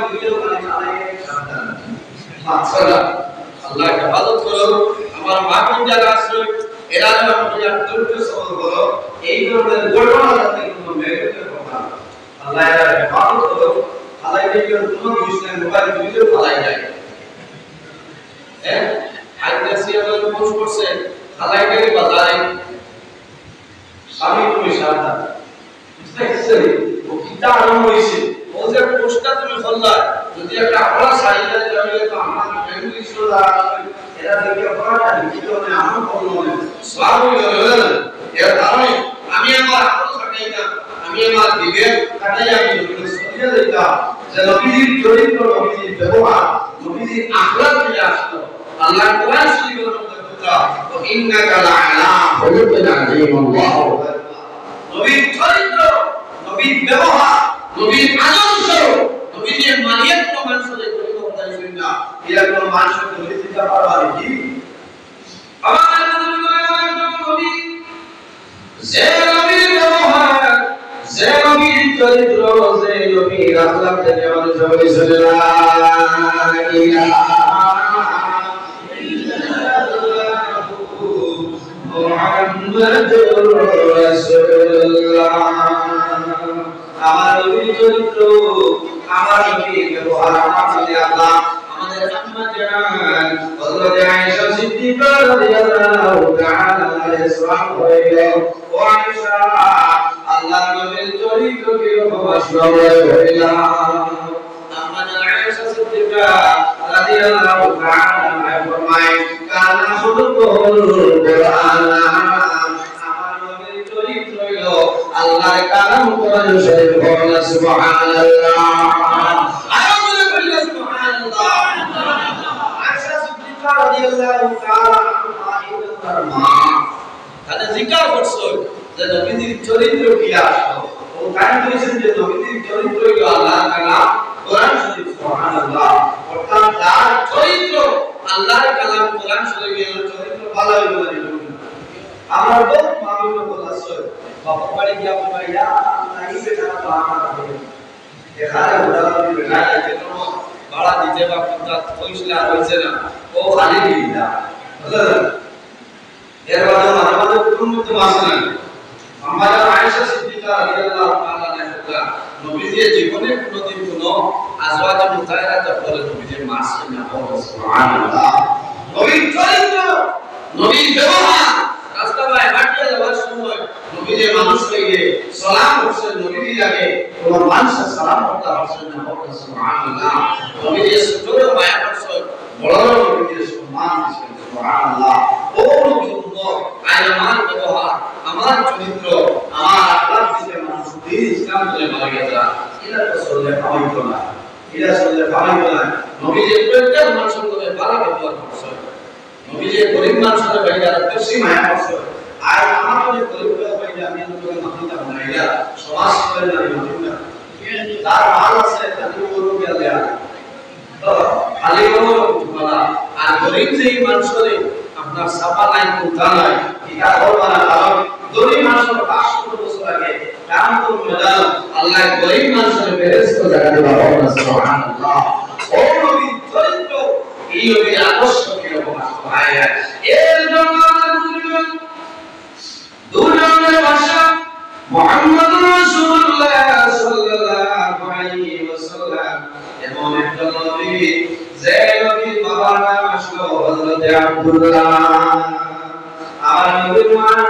Video করে চালায় সাবধান মাশাআল্লাহ আল্লাহ হেফাজত করো আমার মা বোন যারা আছে এরা যেন আপনাদের ধৈর্য সবল করো এই ধরনের ঘটনা যাতে কোনো মেয়েদের কথা আল্লাহ এরা হেফাজত করো আল্লাহ ভিডিও কোনো বিষয় মোবাইল ভিডিও চালায় যায় হ্যাঁ আইডিয়াসিয়াল পোস্ট করছে আল্লাহ এর বাজারে স্বামী তুমি সাবধান বুঝতে ও কিটা আরম্ভ হইছে ও যে পোস্টটা তুমি করলা যদি একটা আপনা সাইডে যাবে তো আমার ফ্যামিলি সোলা এরা দেখে পড়াটা লিখিত না আমার বললো না সব হইলো না এর কারণে আমি আমার আকল থাকাই না আমি আমার বিবেক কাটাই আমি সরিয়ে দিতাম যে নবীর চরিত্র নবীর ব্যবহার নবীর আখলাক থেকে আসতো আল্লাহ কোরআন শরীফের মধ্যে বলতা তো ইন্নাকা লাআলা খুলুকিন আযীম আল্লাহু আকবার নবীর চরিত্র নবীর ব্যবহার নবীর আদর্শ নবীর মানিয়ত প্রমাণ করে কথা শুনি না এরা কোন মানুষকে ধরে দিতে পারবে কি আমাদের নবী যে নবীর ব্যবহার যে নবীর চরিত্র যে নবীর আখলাক থেকে আমাদের সবাই সাল্লাল্লাহু ইলাহা মুহাম্মাদুর রাসূলুল্লাহ আমার নবীর চরিত্র আমার নবীর ব্যবহার আমাদের আল্লাহ আমাদের আম্মা জান হযরত আয়েশা সিদ্দিকা রাদিয়াল্লাহু তাআলা আনহা বলেন ও আয়েশা আল্লাহর নবীর চরিত্র কি রকম আসলে বলেন আম্মা জান আয়েশা সিদ্দিকা রাদিয়াল্লাহু তাআলা আনহা ফরমায় কানা খুলুকুল কুরআন আমার নবীর চরিত্র হলো আল্লাহর কালাম কোরআন শরীফ বলেন সুবহানাল্লাহ আয়াতুল বলেন সুবহানাল্লাহ আয়েশা সিদ্দিকা রাদিয়াল্লাহু তাআলা আনহা তাহলে জিকির করছো যে নবীর চরিত্র কি আসলো ও কারণ করেছেন যে নবীর চরিত্র হলো আল্লাহর কালাম কোরআন শরীফ সুবহানাল্লাহ অর্থাৎ তার চরিত্র আল্লাহর কালাম কোরআন শরীফের চরিত্র ভালো হইবে না আমার বহুত মামুন কথা আছে বাবা বাড়ি গিয়া বলাইয়া নাই বেটা তো আমার হবে এখানে উদাহরণ দিবে না যেন বাড়া দিতে বা কথা কইছিলা হইছে না ও খালি দিলা বুঝলেন এর বাদে মাঝে কোন মধ্যে আসে না আমাদের আয়েশা সিদ্দিকা রাদিয়াল্লাহু তাআলা আনহা নবীজির জীবনে কোনদিন কোনো আজওয়াজ মুতাহহারাত বলে নবীজির মাসে না সুবহানাল্লাহ নবীর চরিত্র নবীর ব্যবহার রাস্তায় হাঁটিয়ে যাওয়ার সময় নবীজির মানুষকে সালাম করছেন নবীজির আগে কোন মানুষ সালাম করতে পারছেন না সুবহানাল্লাহ নবীজির ছোট মায়া করছেন বড় নবীজির সম্মান দিয়েছেন সুবহানাল্লাহ ও নবী আমার ব্যবহার আমার চরিত্র আমার আখলাক থেকে মানুষ দিন ইসলাম ধরে মারা গেছে এটা তো সরলে পাইতো না এটা সরলে পাইতো না নবীজির প্রত্যেক মানুষের মধ্যে ভালো ব্যবহার করছে নবীজির গরিব মানুষের বাইরে আর বেশি মায়া করছে আর আমাদের গরিব বাইরে আমি তোকে মাটিটা বানাইলা সমাজ করে না মাটিটা তার মাল আছে তাকে গরু গেলে তো খালি গরু বলা আর গরিব যেই মানুষের আপনার সাফা নাই কোথা নাই এটা বলবা না কারণ গরিব মানুষের 500 বছর আগে কামতুল মেদান আল্লাহ গরিব মানুষের বেহেশত জায়গা দিবা বলেন সুবহানাল্লাহ ও নবী চরিত্র এই নবী আদর্শ কি রকম হয় এর জন্য দুজনের ভাষা মুহাম্মদুর রাসূলুল্লাহ সাল্লাল্লাহু আলাইহি ওয়াসাল্লাম এমন একজন নবী যে নবীর বাবার নাম আসলো হযরত আব্দুল্লাহ আর নবীর মার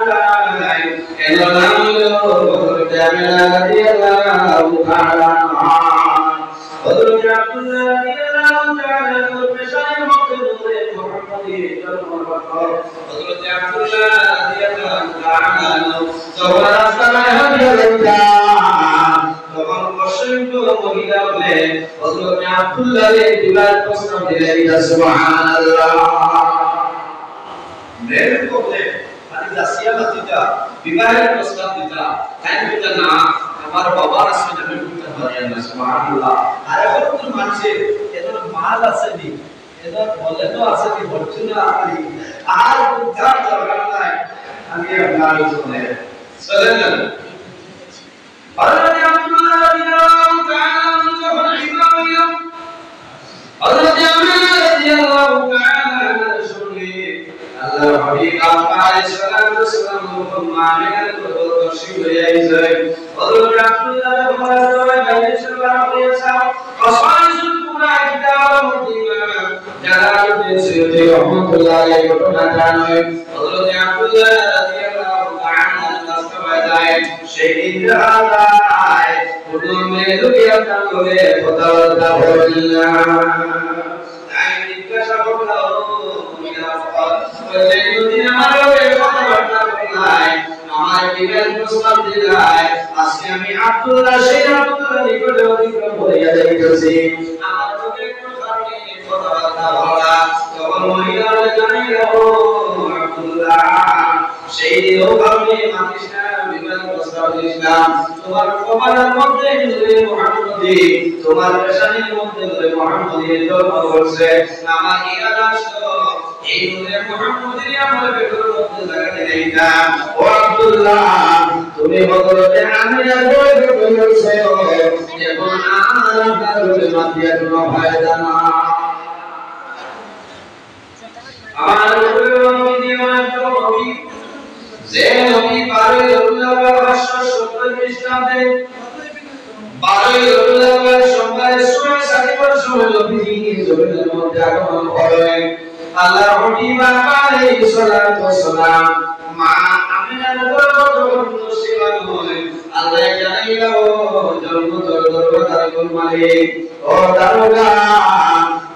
নাই এর নাম হলো হযরত আমিনা রাদিয়াল্লাহু তাআলা হযরত আব্দুল্লাহ রাদিয়াল্লাহু তাআলা পেশায় মধ্যে নূরে মুহাম্মদী জন্মগ্রহণ হযরত আব্দুল্লাহ রাদিয়াল্লাহু তাআলা যখন রাস্তায় হাঁটছিলেন তখন অসংখ্য মহিলা বলে হযরত আব্দুল্লাহর বিবাহ প্রস্তাব দিলেন সুবহানাল্লাহ মেরে বলে আদি দাসিয়া লতিকা বিবাহের প্রস্তাব দিতা তাই বলতে না আমার বাবার আছে আমি বলতে পারি না সুবহানাল্লাহ আর এখন মানুষের এত মাল আছে নি এত বলে তো আছে কি হচ্ছে না আর বুঝার দরকার নাই আমি আপনার শুনে চলেন হযরত আব্দুল্লাহ রাদিয়াল্লাহু তাআলা যখন ইব্রাহিম আল্লাহর হাবিব আলাইহিস সালাতু ওয়াসসালাম মামিনার কবর তশরিফ লইয়াইছে হযরত আব্দুল্লাহ আলাইহিস সালাম কসাইসুল কুরআন কিতাবের মধ্যে জালালউদ্দিন সুয়ুতী রাহমাতুল্লাহ আলাইহি ঘটনা জানায় হযরত আব্দুল্লাহ রাদিয়াল্লাহু তাআলা রাস্তায় যায় সেই ইন্দ্রায় কুদুমে দুনিয়া তাঙ্গলে কথাবার্তা বললেন তাই জিজ্ঞাসা করলো আমার বিবেক প্রস্তাব দিলাই আজকে আমি আব্দুল্লাহ সেই আব্দুল্লাহ নিকটে অতিক্রম করিয়া যাইতেছি আমার চোখে একটু কারণে কথাবার্তা বলা তখন মহিলারা জানিল আব্দুল্লাহ সেই দিনও কারণে মানিস না বিবেক প্রস্তাব দিলাম তোমার কপালের মধ্যে নূরে মুহাম্মদী তোমার পেশানির মধ্যে নূরে মুহাম্মদীর জন্ম হচ্ছে আমার ইরাদা এই নূরে মুহাম্মদী আমার পেটের মধ্যে লাগাতে দেইতা ও আব্দুল্লাহ তুমি হযরতে আমিনার বয়সে বলেছো এখন আর আপনার রূপে মাতিয়া কোনো ফায়দা না আমার রূপে নবী নবী যে নবী পারে আল্লাহ ভাষ্য 70 খ্রিস্টাব্দে 12 রবিউল সোমবারে সূরা সাকিবার সময় নবীজি জমিনের মধ্যে আগমন করেন আল্লাহর হাবিব আলাইহিস সালাতু ওয়াসসালাম মা আমিনার গর্ভে সেবা করেন আল্লাহ জানাইলো জন্ম দরবার মালিক ও দারোগা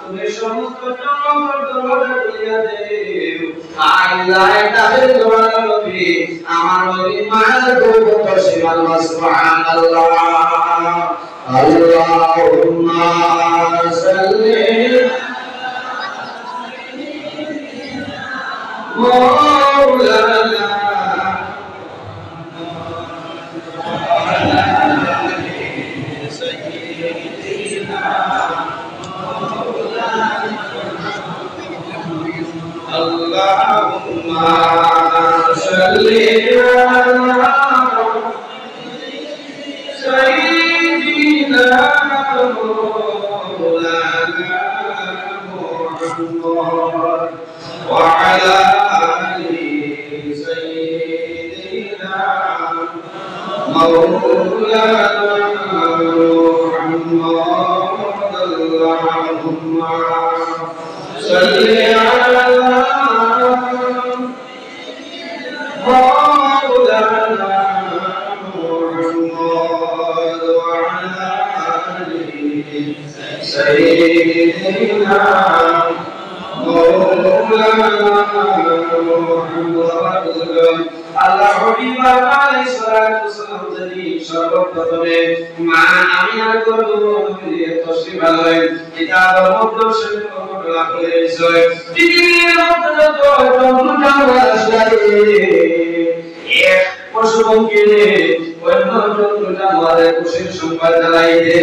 তুমি সমস্ত জন্ম দরবার খুলিয়া দেও আল্লাহ তাদের জবান নবী আমার নবী মায়ের গর্ভে সেবা সুবহানাল্লাহ আল্লাহুম্মা সাল্লি مولانا سيدنا اللهم صل على سيدنا مولانا محمد وعلى مولانا محمد اللهم صل على مولانا محمد وعلى سيدنا مولانا محمد আল্লাহ হাবিব আলাইহিস সালাতু ওয়াসসালাম যদি সর্বপ্রথমে মা আমিনার গর্ভে তশরিফ আনলেন কিতাবের মধ্যে সেই ঘটনা হয়েছে পৃথিবীর মধ্যে যত জানোয়ার আছে এক পশুপক্ষী অন্য যত জানোয়ারের কোষের সংখ্যা জানাইতে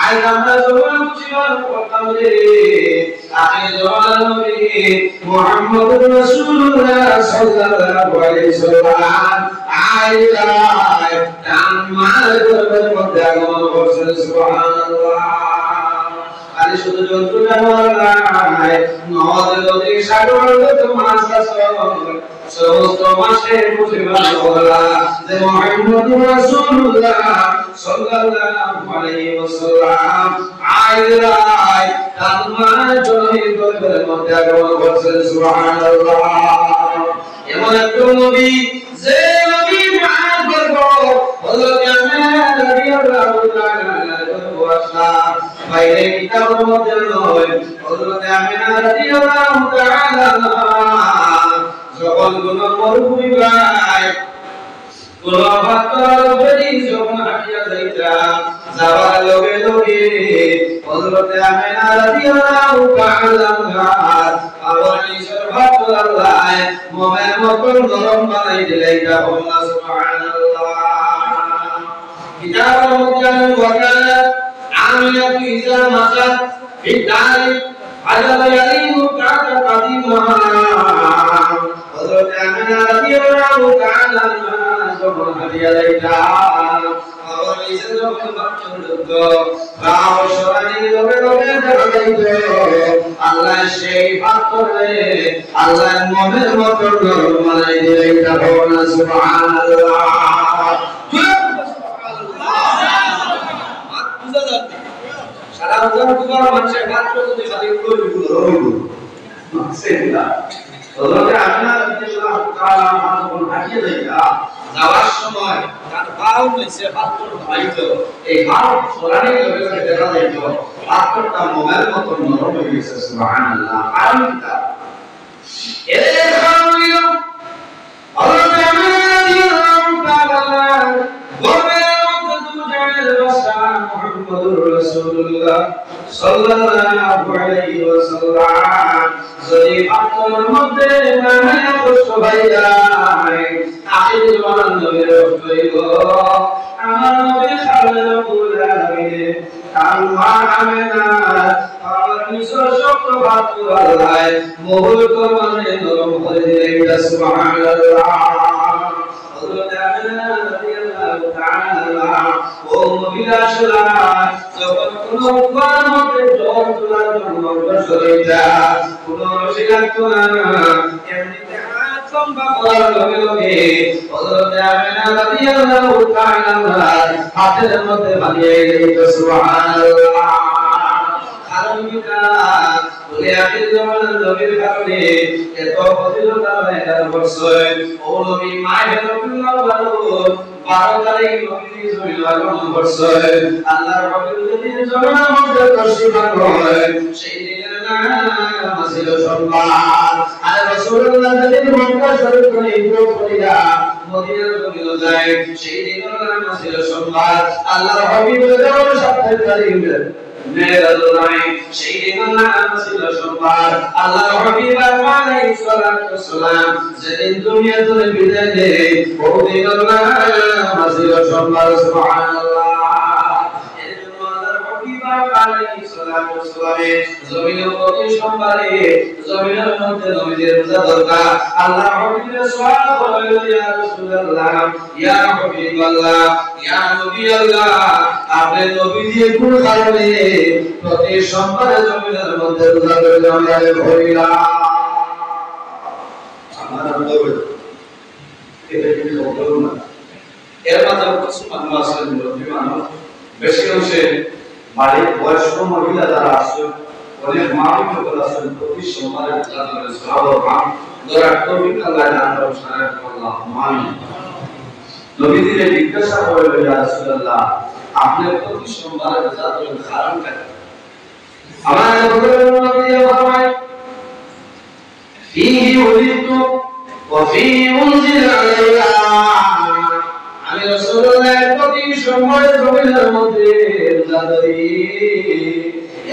আজ আমরা জবান উচ্চারণ করতাম রে আখির জবান নবী মুহাম্মদুর রাসূলুল্লাহ সাল্লাল্লাহু আলাইহি সাল্লাম আইলাই তামার গর্ভের মধ্যে আগমন করছেন সুবহানাল্লাহ আরে শুধু জন্তু জানোয়ার নয় নদ নদী সাগর যত মাছ আছে সমস্ত মাছের মুসলমান বলা যে মুহাম্মদুর রাসূলুল্লাহ সাল্লাল্লাহু আলাইহি ওয়াসাল্লাম আইলাই তামার গর্ভের মধ্যে আগমন করছেন সুবহানাল্লাহ এমন একটা নবী যে নবী মায়ের গর্ভ হযরত আমিনা রাদিয়াল্লাহু তাআলা ওয়াসা বাইরে কিতাবের মধ্যে নয় হযরত আমিনা রাদিয়াল্লাহু তাআলা যখন কোন মরুভূমি পায় কোন পাথর বেরি যখন হাঁটিয়া যাইতা যাওয়ার লগে লগে হযরত আমিনা রাদিয়াল্লাহু তাআলা আবার নিজের পাথর আল্লাহ মোমের মতন নরম বানাই দিলাইতা আল্লাহ সুবহানাল্লাহ কিতাবের মধ্যে ওয়াকানা আমিনা ইজা মাসাত বিদারি আজাল ইয়ালিমু কাতা কাদিমা হযরত আমিনা রাদিয়াল্লাহু তাআলা যখন হাদিয়া লাইতা আবার নিজে যখন বাচ্চা হলো রাও সরানি লগে লগে দেখা যাইতো আল্লাহ সেই পাত্র করবে আল্লাহ মুমিনের মত নরম বানাই দিবে এটা বলা সুবহানাল্লাহ সারা বছর দুবার মানুষের কাজ করতে খালি উড়ো উড়ো মাসেলা হযরত আমিনা রাদিয়াল্লাহু তাআলা যখন হাজিয়ে যাইতা যাওয়ার সময় তার পাও নিচে পাথর ভাইতো এই হাত সরানি লগে লগে দেখা যাইতো পাথরটা মোমের মত নরম হয়ে গেছে সুবহানাল্লাহ কারণ কি এর কারণ হলো হযরত আমিনা রাদিয়াল্লাহু তাআলা গর্বের মধ্যে দুজনের বাসা মুহাম্মদুর রাসূলুল্লাহ সাল্লাল্লাহু আলাইহি ওয়াসাল্লাম যদি পাথরের মধ্যে নামায়া কষ্ট ভাইয়া আখির জীবন নবীর হইব আমার নবী সাল্লাল্লাহু আলাইহি আল্লাহ আমিনা আমার নিজের শক্ত পাথর আল্লাহ মহুল করমানে নরম করে দিলেন সুবহানাল্লাহ হযরত আমিনা রাদিয়াল্লাহু তাআলা ও মহিলাশলা যখন কোন উপর মধ্যে জল তোলার জন্য বসলেটা কোন রশি লাগতো না এমনিতে হাত লম্বা করার লগে লগে হযরত আমিনা রাদিয়াল্লাহু তাআলা হাতের মধ্যে বাঁধিয়ে দিত সুবহানাল্লাহ কারণ কি বলে আখির জামানার নবীর কারণে এত ফজিলত আল্লাহ বর্ষয় ও নবী মায়ের রবিউল ভালো 12 তারিখ নবী জমিল আগমন বর্ষয় আল্লাহর রবিউল দিনের জমানার মধ্যে তশরিফ হয় সেই দিনের নাম ছিল সম্মান আর রাসূলুল্লাহ যেদিন মক্কা শরীফ থেকে হিজরত করিয়া মদিনার জমিনে যায় সেই দিনের নাম ছিল সম্মান আল্লাহর হাবিবের যেমন 7 তারিখ মেরাজুল নাইট সেই দিনের নাম ছিল সোমবার আল্লাহর হাবিব আলাইহিস সালাতু ওয়াসসালাম যেদিন দুনিয়া থেকে বিদায় নেয় ওই দিনের নাম ছিল সোমবার সুবহানাল্লাহ এজন্য আল্লাহর হাবিব আলাইহিস সালাতু ওয়াসসালাম জমিনের প্রতি সোমবারে জমিনের মধ্যে নবীদের রোজা দরকার আল্লাহর হাবিবের সওয়াল হলো ইয়া রাসূলুল্লাহ ইয়া হাবিবাল্লাহ ইয়া নবী আল্লাহ আপনি নবী দিয়ে কোন কারণে প্রতি সোমবারে জমিনের মধ্যে রোজা করে আমরা হইলা আমরা বলবো এটা কি বলবো না এর মাঝে কিছু মানুষ আছেন মানুষ বেশি অংশে বাড়ির বয়স্ক মহিলা যারা আছেন অনেক মানুষ আছেন প্রতি সোমবারে রোজা করে সাহাবা যারা তৌফিক আল্লাহ দান করেন সারা আল্লাহ আমিন নবীজিকে জিজ্ঞাসা করলেন ইয়া রাসূলুল্লাহ আপনি প্রতি সোমবারে রোজা করেন কারণ কি আমার নবী ফরমায় ফীহি উলিদতু ওয়া ফীহি উনজিলা আলাইয়া আমি রাসূলুল্লাহ প্রতি সোমবারে জমিনের মধ্যে রোজা করি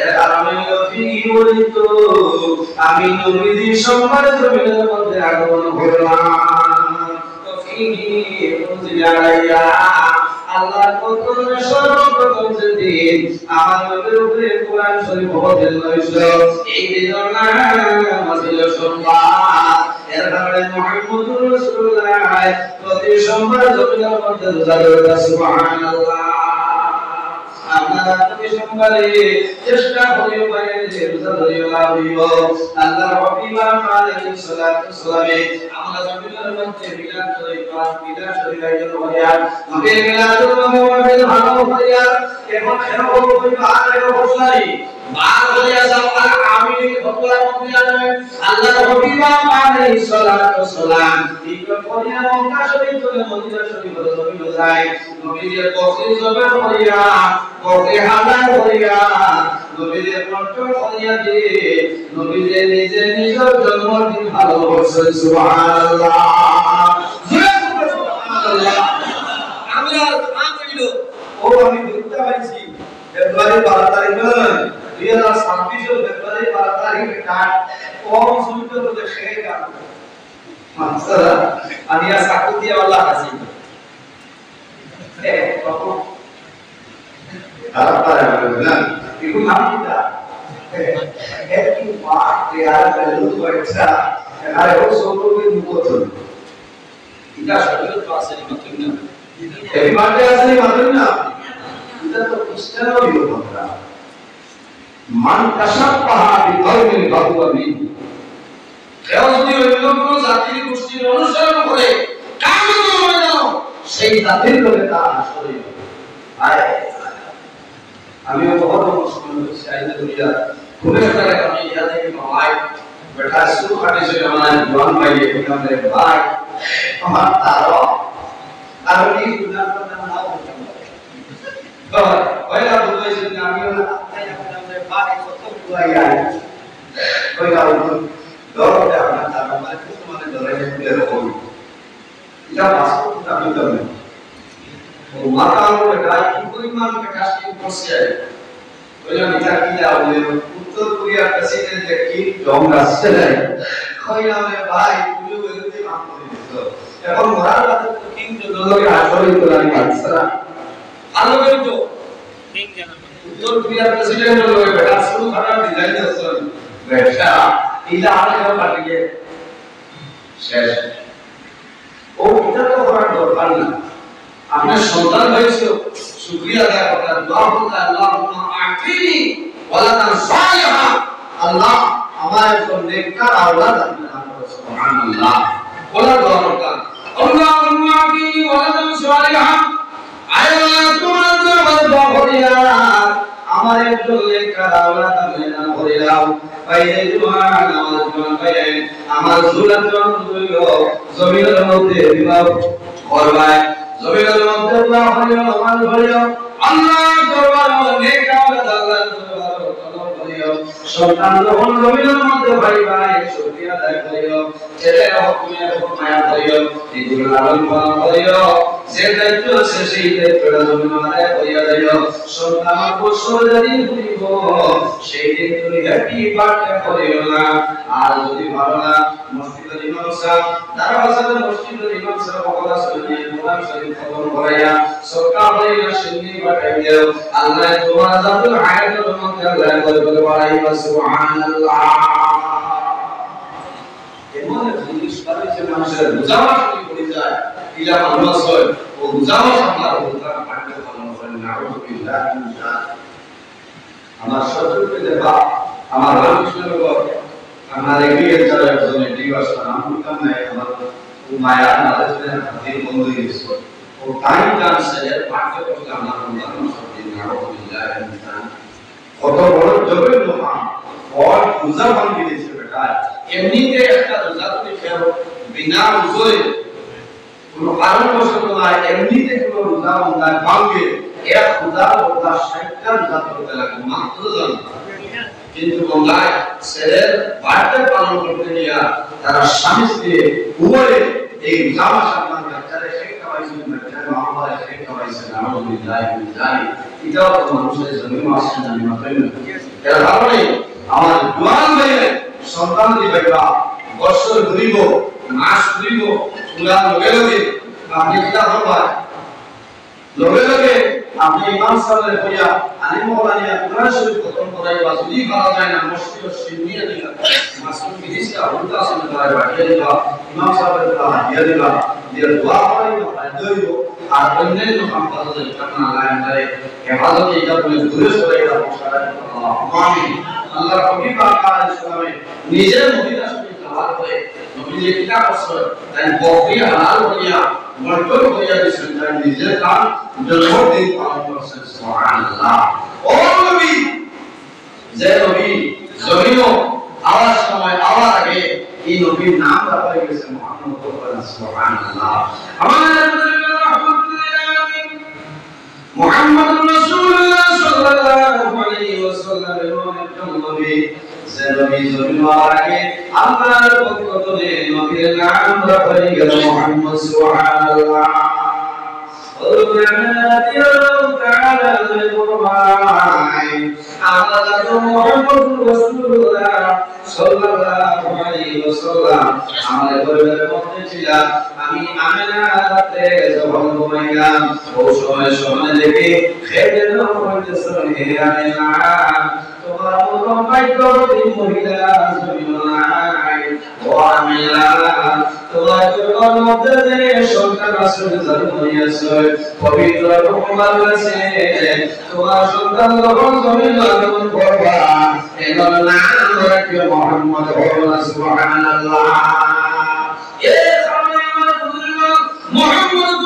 এর কারণে ফীহি উলিদতু আমি নবীজি সোমবারে জমিনের মধ্যে আগমন করলাম আল্লাহ কোরআনের সর্বপ্রথম যেদিন আমার নবীর উপরে কোরআন শরীফ অবতীর্ণ হয়েছিল এই দিনের নাম ছিল সোমবার এর কারণে মুহাম্মদুর রাসূলুল্লাহ প্রতি সোমবার জমিনের মধ্যে রোজা করে সুবহানাল্লাহ আপনারা প্রতি সোমবারে চেষ্টা করি বাইরে রোজা ধরিও লাভিব আল্লাহর হাবিব আলাইহিস সালাতু ওয়াসসালাম আমরা জমিনের মধ্যে বিলাদ করি পাঁচ বিলাদ করি আয়োজন করিয়া নবীর মিলাদুল নববীর ভালো করিয়া এখন খেলো করি আর এর বসাই বার হইয়া যাও আর আমি ফতোয়ার মধ্যে আনেন আল্লাহর হাবিব আলাইহিস সালাতু ওয়াসসালাম ইকরাম করিয়া মক্কা শরীফ থেকে মদিনা শরীফ জমিনে যায় নবীর বকরি জবান করিয়া বকরি হালাল করিয়া নবীর কন্ট্রোল করিয়া দিয়ে নবীর নিজে নিজের জন্মদিন ভালো করছেন সুবহানাল্লাহ সুবহানাল্লাহ আমরা কইল ও আমি দেখতে পাইছি ফেব্রুয়ারি 12 তারিখ নয় 2026 ফেব্রুয়ারি 12 তারিখ কাট কম সুবিধা তো দেখে কাট মানসারা আনিয়া সাকুতিয়া আল্লাহ হাসি বাবু খারাপ পারে না একটু নাম দিতা একটু পাঠ দেয়ার ভ্যালু কয়টা আরে ও সবকে মুখত এটা সবকে তো আসেনি মাত্র না এই বাড়তে আসেনি মাত্র না এটা তো খ্রিস্টানও বিরোধ মান তাশাব্বাহা বিকওমিন ফাহুয়া মিনহু কেউ যদি অন্য কোনো জাতির গোষ্ঠীর অনুসরণ করে কামত হয়ে যাও সেই জাতির লোকে তা আসলে আমিও বহুত মুশকিল হচ্ছে আইতে দুনিয়া খুলে করে আমি ইয়া থেকে মাই বেটা শুরু কাটিছে আমার জোয়ান ভাই এখানে মেরে ভাই আমার তারো আর কি গুনাহ করতে না তো পয়লা বুঝাইছে যে আমিও না তাই আমাদের ভাই কত বুঝাইয়া কই গাও দরতে আপনার তারো মানে তোমাদের দরাইতে খুলে রাখো এটা বাস্তব আমি জানি ও মাতাও বেটা কি পরিমাণ বেটা কি করছে ওইটা মিটা কি যাবে উত্তর কোরিয়ার প্রেসিডেন্ট কি জং আসছে কইলামে ভাই তুমি ওইতে কাম করে দিছো এখন মরার কথা তো কিং জলকে আসলে তো লাগি আছরা আলো তো কিং জানা উত্তর কোরিয়ার প্রেসিডেন্ট হলো বেটা শুরু খারাপ ডিজাইন আছে বেটা ইলা আরে পাঠিয়ে শেষ ও এটা তো করার দরকার না আপনার সন্তান হয়েছে শুকরিয়া আদায় করতে দোয়া করতে আল্লাহুম্মা আ'তিনি ওয়ালাদান সালিহা আল্লাহ আমার একজন নেককার আওলাদ আপনি দান করুন সুবহানাল্লাহ বলা দোয়া করতে আল্লাহুম্মা আ'তিনি ওয়ালাদান সালিহা আল্লাহ তোমার দোয়া করিয়া আমার একজন নেককার আওলাদ আপনি দান করে দাও বাইরে জওয়ান আমার জওয়ান ভাই আমার জুলাত জমিনের মধ্যে বিবাহ করবায় জমিনের মধ্যে আল্লাহ হরিও আমার হরিও আল্লাহ দরবারে নেক আওলাদ আল্লাহ দরবারে কবুল করিও সন্তান যখন জমিনের মধ্যে ভাই ভাই শুকরিয়া আদায় করিও ছেলে হোক মেয়ে হোক মায়া করিও এগুলো লালন পালন করিও যে দায়িত্ব আছে সেই দায়িত্বটা জমিনের আদায় করিয়া দিও সন্তান বছর যদি হইব সেই দিন তুমি হ্যাপি বার্থডে করিও না আর যদি ভালো না মসজিদের ইমাম সাহেব দারওয়াজাতে মসজিদের ইমাম সাহেব কথা শুনিয়ে কোরআন শরীফ খতম করাইয়া সরকার হইয়া সিন্নি পাঠাই দিও আল্লাহ তোমার জাতুল হায়াতের মধ্যে আল্লাহ বলে বাড়াইবা সুবহানাল্লাহ এমন জিনিস পারে মানুষের বুঝাওয়া শুরু করে যায় ইলা মানুষ হয় ও বুঝাওয়া আমরা বুঝার পাঠ্য পালন করেন নাউযুবিল্লাহ মিন যালিক আমার শত্রুকে দেখা আমার রামকৃষ্ণের আমার এগিয়ে যারা একজন ডিভাস নাম বলতাম না আমার মায়া নালেজের হাতের বন্ধু হয়েছে ও টাইম ট্রান্সফারের পাঠ্য করতে আমার উদাহরণ সত্যি নাউযুবিল্লাহ মিন যালিক কত বড় জবের লোহা और রোজা ভাঙি দিয়েছে বেটা এমনিতে একটা রোজা তুমি খেও বিনা রোজায় কোনো কারণ বশত না এমনিতে কোনো রোজা ভাঙে এক খোদা রোজা 60টা রোজা করতে লাগে মাত্র জানো কিন্তু গঙ্গায় ছেলের বার্তা পালন করতে গিয়া তারা স্বামী স্ত্রী উভয়ে এই রোজা মাস আপনার বাচ্চারা শেখ খাওয়াইছেন বাচ্চারা মহামারা শেখ খাওয়াইছেন আলহামদুলিল্লাহ জানি এটাও তো মানুষের জমিন আসছে না মাত্র এর কারণে আমার জোয়ান ভাইয়ের সন্তান দিবেবা বছর ঘুরিব মাস ঘুরিব পুরা লগে লগে আপনি কিটা হবাই লগে লগে আপনি ইমাম সাহেবের হইয়া আলিম ওলানিয়া কোরআন শরীফ খতম করাইবা যদি ভালো যায় না মসজিদ শিনিয়ে দিলা মাসুম বিহিসা উল্টা আসলে করাই বাটিয়ে দিবা ইমাম সাহেবের দ্বারা হাদিয়া দিবা দিয়ে দোয়া করাইবা ফায়দা আর অন্যান্য কাম কাজ আপনারা লাইন করে হেফাজত এটা বলে দূরে সরাইবা আল্লাহ আমিন আল্লাহ কবি পাক আলাইহিস সালামে নিজের মদিনা শরীফ তাওয়ার করে নবী যে কিতাব আছে তাই বকরি হালাল করিয়া মর্তব করিয়া দিয়েছেন তাই নিজের কাম জন্মদিন পালন করছেন সুবহানাল্লাহ ও নবী যে নবী জমিনও আওয়াজ সময় আওয়াজ আগে এই নবীর নাম রাখা হয়েছে মুহাম্মদ সুবহানাল্লাহ আমাদের মুহাম্মদ রাসূলুল্লাহ সাল্লাল্লাহু আলাইহি ওয়াসাল্লাম এর নবী যে নবী জমিন আগে আল্লাহর পক্ষ থেকে নবীর নাম রাখা হয়েছে মুহাম্মদ সুবহানাল্লাহ আমি আমেনা রাতে যখন ঘুমাইলাম ওই সময় সময় দেখে খেতে তোমার মতো ভাগ্যবতী মহিলা ও আমিলা তোমার গর্ভের মধ্যে যে সন্তান আসলে জন্ম হয়েছে পবিত্র রূপবান আছে তোমার সন্তান যখন জমিন আগমন করবা এর নাম রাখবে প্রিয় মুহাম্মদ সুবহানাল্লাহ। এর কারণে মুহাম্মদ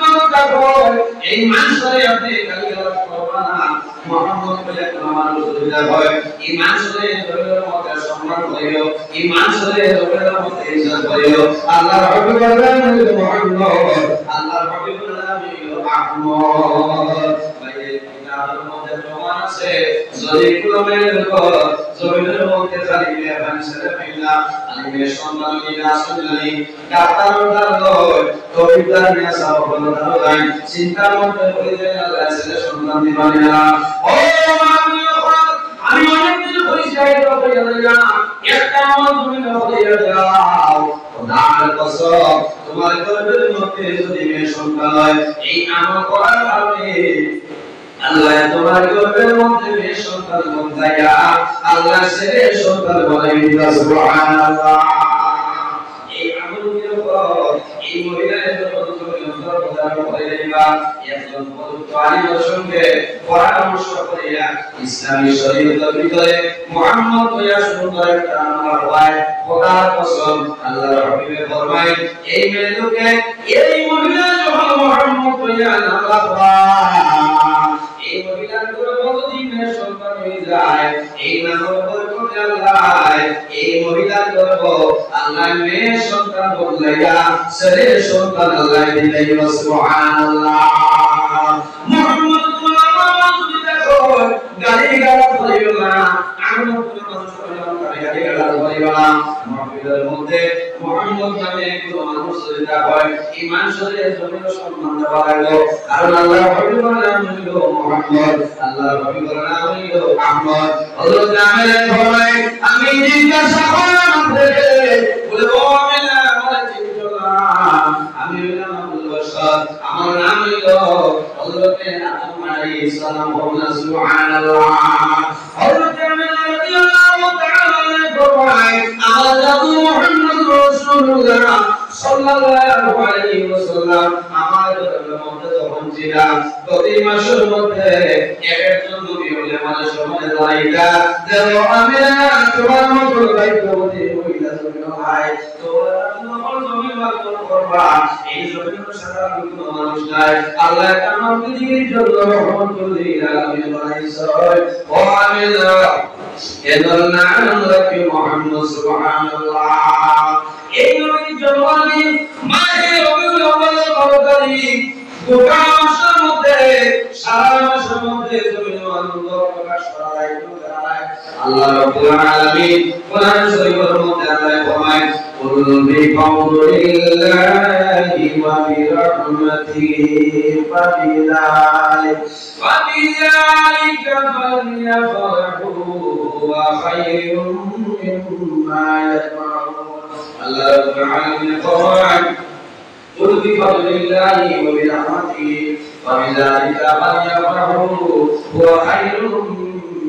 নামাজ পড়ার এই মানুষের আপনি গালিগালাজ করবেন না। মুহাম্মদ বলে একটা মানুষ সুবিধা হয়, এই মানুষের জমির মধ্যে সম্মান করিও, এই মানুষের জমির মধ্যে ইজ্জত করিও। আল্লাহর হাবিব বলেন মুহাম্মদ, আল্লাহর হাবিব বলেন আহমদ। কিতাবের মধ্যে প্রমাণ আছে, যদি কোনো মেয়ের উপর জমিনের মধ্যে খালি মেয়ে বানিয়ে ফেলা, আমি মেয়ে সন্তান নিয়ে আসুন জানি, ডাক্তার নয়, কবিতার নিয়ে সব বলো নাই, চিন্তার মধ্যে পড়ে যায় আল্লাহ ছেলে সন্তান দিবানি না। ও আমি অনেক কিছু হয়েছি, একটা আমার জমিনে হয়ে যাও, খোদার কসম তোমার গর্ভের মধ্যে যদি মেয়ে সন্তান হয়, এই আমল করার কারণে আল্লাহ তোমার গর্ভের মধ্যে মেয়ে সন্তান বন্ধাইয়া আল্লাহ ছেলে সন্তান বানাই দিবা। সুবহানাল্লাহ। এই আমলের উপর এই মহিলার যখন তুমি অন্তর প্রদান করে দিবা, একজন পবিত্র আলিমের সঙ্গে পরামর্শ করিয়া ইসলামী শরীয়তের ভিতরে মুহাম্মদ হইয়া সুন্দর একটা আমল হয়। খোদার কসম আল্লাহর হাবিবে ফরমায়, এই মেয়েকে এই মহিলা যখন মুহাম্মদ হইয়া নামাজ পড়ে, এই মহিলার গর্ভবতী মেয়ে সন্তান হয়ে যায়, এই নামের বরকতে আল্লাহ এই মহিলার গর্ভ আল্লাহ মেয়ে সন্তান বদলাইয়া ছেলে সন্তান আল্লাহ দিলেন। সুবহানাল্লাহ। মুহাম্মদ সাল্লাল্লাহু আলাইহি ওয়াসাল্লাম গালিগালাজ করিও না, আমরা কোনো মানুষ গালিগালাজ করিও না। মাহফিলের মধ্যে মুহাম্মদ নামে কোনো মানুষ যদি হয়, এই মানুষের জমির সম্মান দেওয়া লাগলো, কারণ আল্লাহর হাবিবের নাম হলো মুহাম্মদ, আল্লাহর হাবিবের নাম হলো আহমদ। হযরত আমের ফরমায়, আমি জিজ্ঞাসা করলাম আপনাকে, বলে ও আমেনা, আমার চিন্তা না, আমি হলাম আবুল বাশর, আমার নাম হলো হযরত আদম আলাইহিস সালাম। সুবহানাল্লাহ। হযরত আমেনা রাদিয়াল্লাহু তাআলা ফরমায়, আমার নবী মুহাম্মদ রাসূলুল্লাহ সাল্লাল্লাহু আলাইহি ওয়াসাল্লাম আমার ঘরের মধ্যে যখন ছিলাম, প্রতি মাসের মধ্যে একজন নবী হলে মানে সময় লাইলা যেন আমি তোমার মতো দায়িত্ববতী মহিলা জন্য হয়, তোমরা তোমার জমি মালন করবা, এই জমির সাধারণ কোনো মানুষ নাই, আল্লাহ তাআলা পৃথিবীর জন্য রহমতুল লিল আলামিন বানাইছে। ও আমিনা এদল নাম রাখি মুহাম্মদ। সুবহানাল্লাহ। এই নবীর জন্মদিন মাহে রবিউল আউয়ালের 12 তারিখ, গোটা মাসের মধ্যে সারা মাসের মধ্যে জমিন আনন্দ প্রকাশ করা হয়। আল্লাহ রাব্বুল আলামিন কোরআন শরীফের মধ্যে আল্লাহ ফরমায়, কুল বিফাদলিল্লাহি ওয়া বিরাহমাতিহি ফাবিযালিকা ফালইফরাহু ওয়া খায়রুম মিম্মা ইয়াজমাউন। আল্লাহ রাব্বুল আলামিন ফরমায়, قل بفضل الله وبرحمته فبذلك فليفرحوا هو خير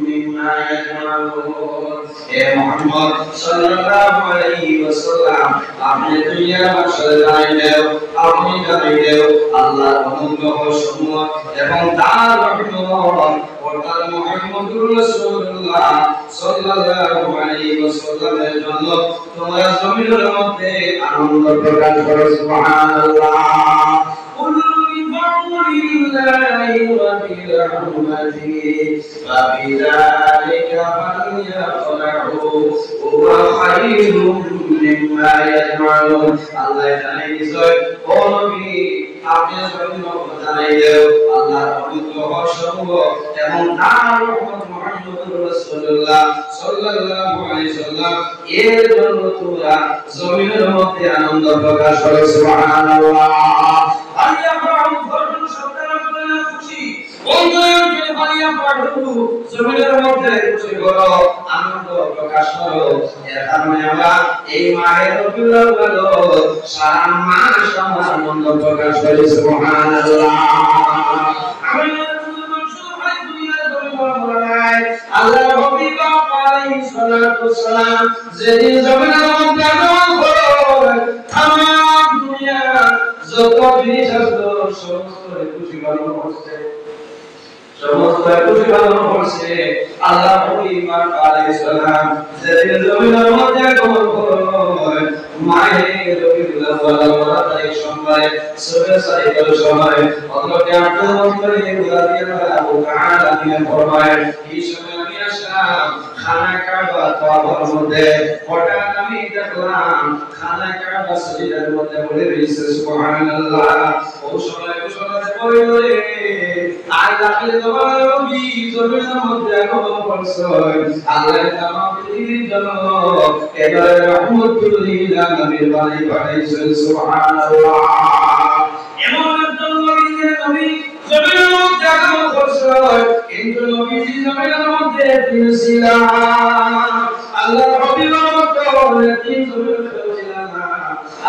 مما يجمعون। اے محمد সাল্লাল্লাহু আলাইহি ওয়াসাল্লাম, আপনি দুনিয়া মাশাআল্লাহ জানাইলেও, আপনি জানাইলেও আল্লাহর অনুগ্রহ সমূহ এবং তার রহমত অর্থাৎ মুহাম্মদুর রাসূলুল্লাহ সাল্লাল্লাহু আলাইহি ওয়াসাল্লামের জন্য তোমরা জমিনের মধ্যে আনন্দ প্রকাশ করো। সুবহানাল্লাহ। কুল বিফাদলিল্লাহি ওয়া বিরহমাতিহি ফাবিযালিকা ফালইফরাহু ওয়া খায়রুম মিম্মা ইয়াজমাউন। আল্লাহ জানাইছে, ও নবী আপনি জমিনের জানাইলেও আল্লাহর অনুগ্রহ সমূহ এবং তার রহমত মুহাম্মদুর রাসূলুল্লাহ সাল্লাল্লাহু আলাইহি ওয়াসাল্লাম এর জন্য তোমরা জমিনের মধ্যে আনন্দ প্রকাশ করো। সুবহানাল্লাহ। আল্লাহ ফরমান শব্দের অর্থ খুশি, অন্তরে বালিয়া পাঠু জমিনের মধ্যে খুশি করো, আনন্দ প্রকাশ করো। এর কারণে আমরা এই মাহে রবিউল আউয়াল সারা মাস আমরা আনন্দ প্রকাশ করি। সুবহানাল্লাহ। আমি আল্লাহ হাবিব আলাইহিস সালাতু ওয়াসসালাম যেদিন জমিনের মধ্যে আগমন করো, তামাম দুনিয়া যত জিনিস আছে সমস্ত খুশি পালন করছে। সমস্ত খুশি পালন করছে আল্লাহ নবী পাক আলাইহিস সালাম যেদিন জমিনের মধ্যে আগমন করলেন মায়ের রবিউল আউয়াল তারিখ সময় সূরা সাইকেল সময় হযরত আব্দুল মুত্তালিব রাদিয়াল্লাহু তাআলা তিনি ফরমায় এই সময় আমি আসলাম খানা কাবা তওয়াফের মধ্যে হঠাৎ আমি দেখলাম খানা কাবা সজিদার মধ্যে পড়ে রয়েছে সুবহানাল্লাহ ও সময় কুশলতে পড়ে আর রাখলে তোমার নবী জমিনের মধ্যে আগমন করছেন আল্লাহর নাম পৃথিবীর জন্য এবারে রহমতুল লিল আলামিন বাণী পাঠাইছেন সুবহানাল্লাহ এমন একজন নবী জমিনের মধ্যে আগমন করছেন কিন্তু নবীজি জমিনের মধ্যে তিনি ছিলেন আল্লাহর হাবিবের মতো তিনি জমিনের মধ্যে ছিলেন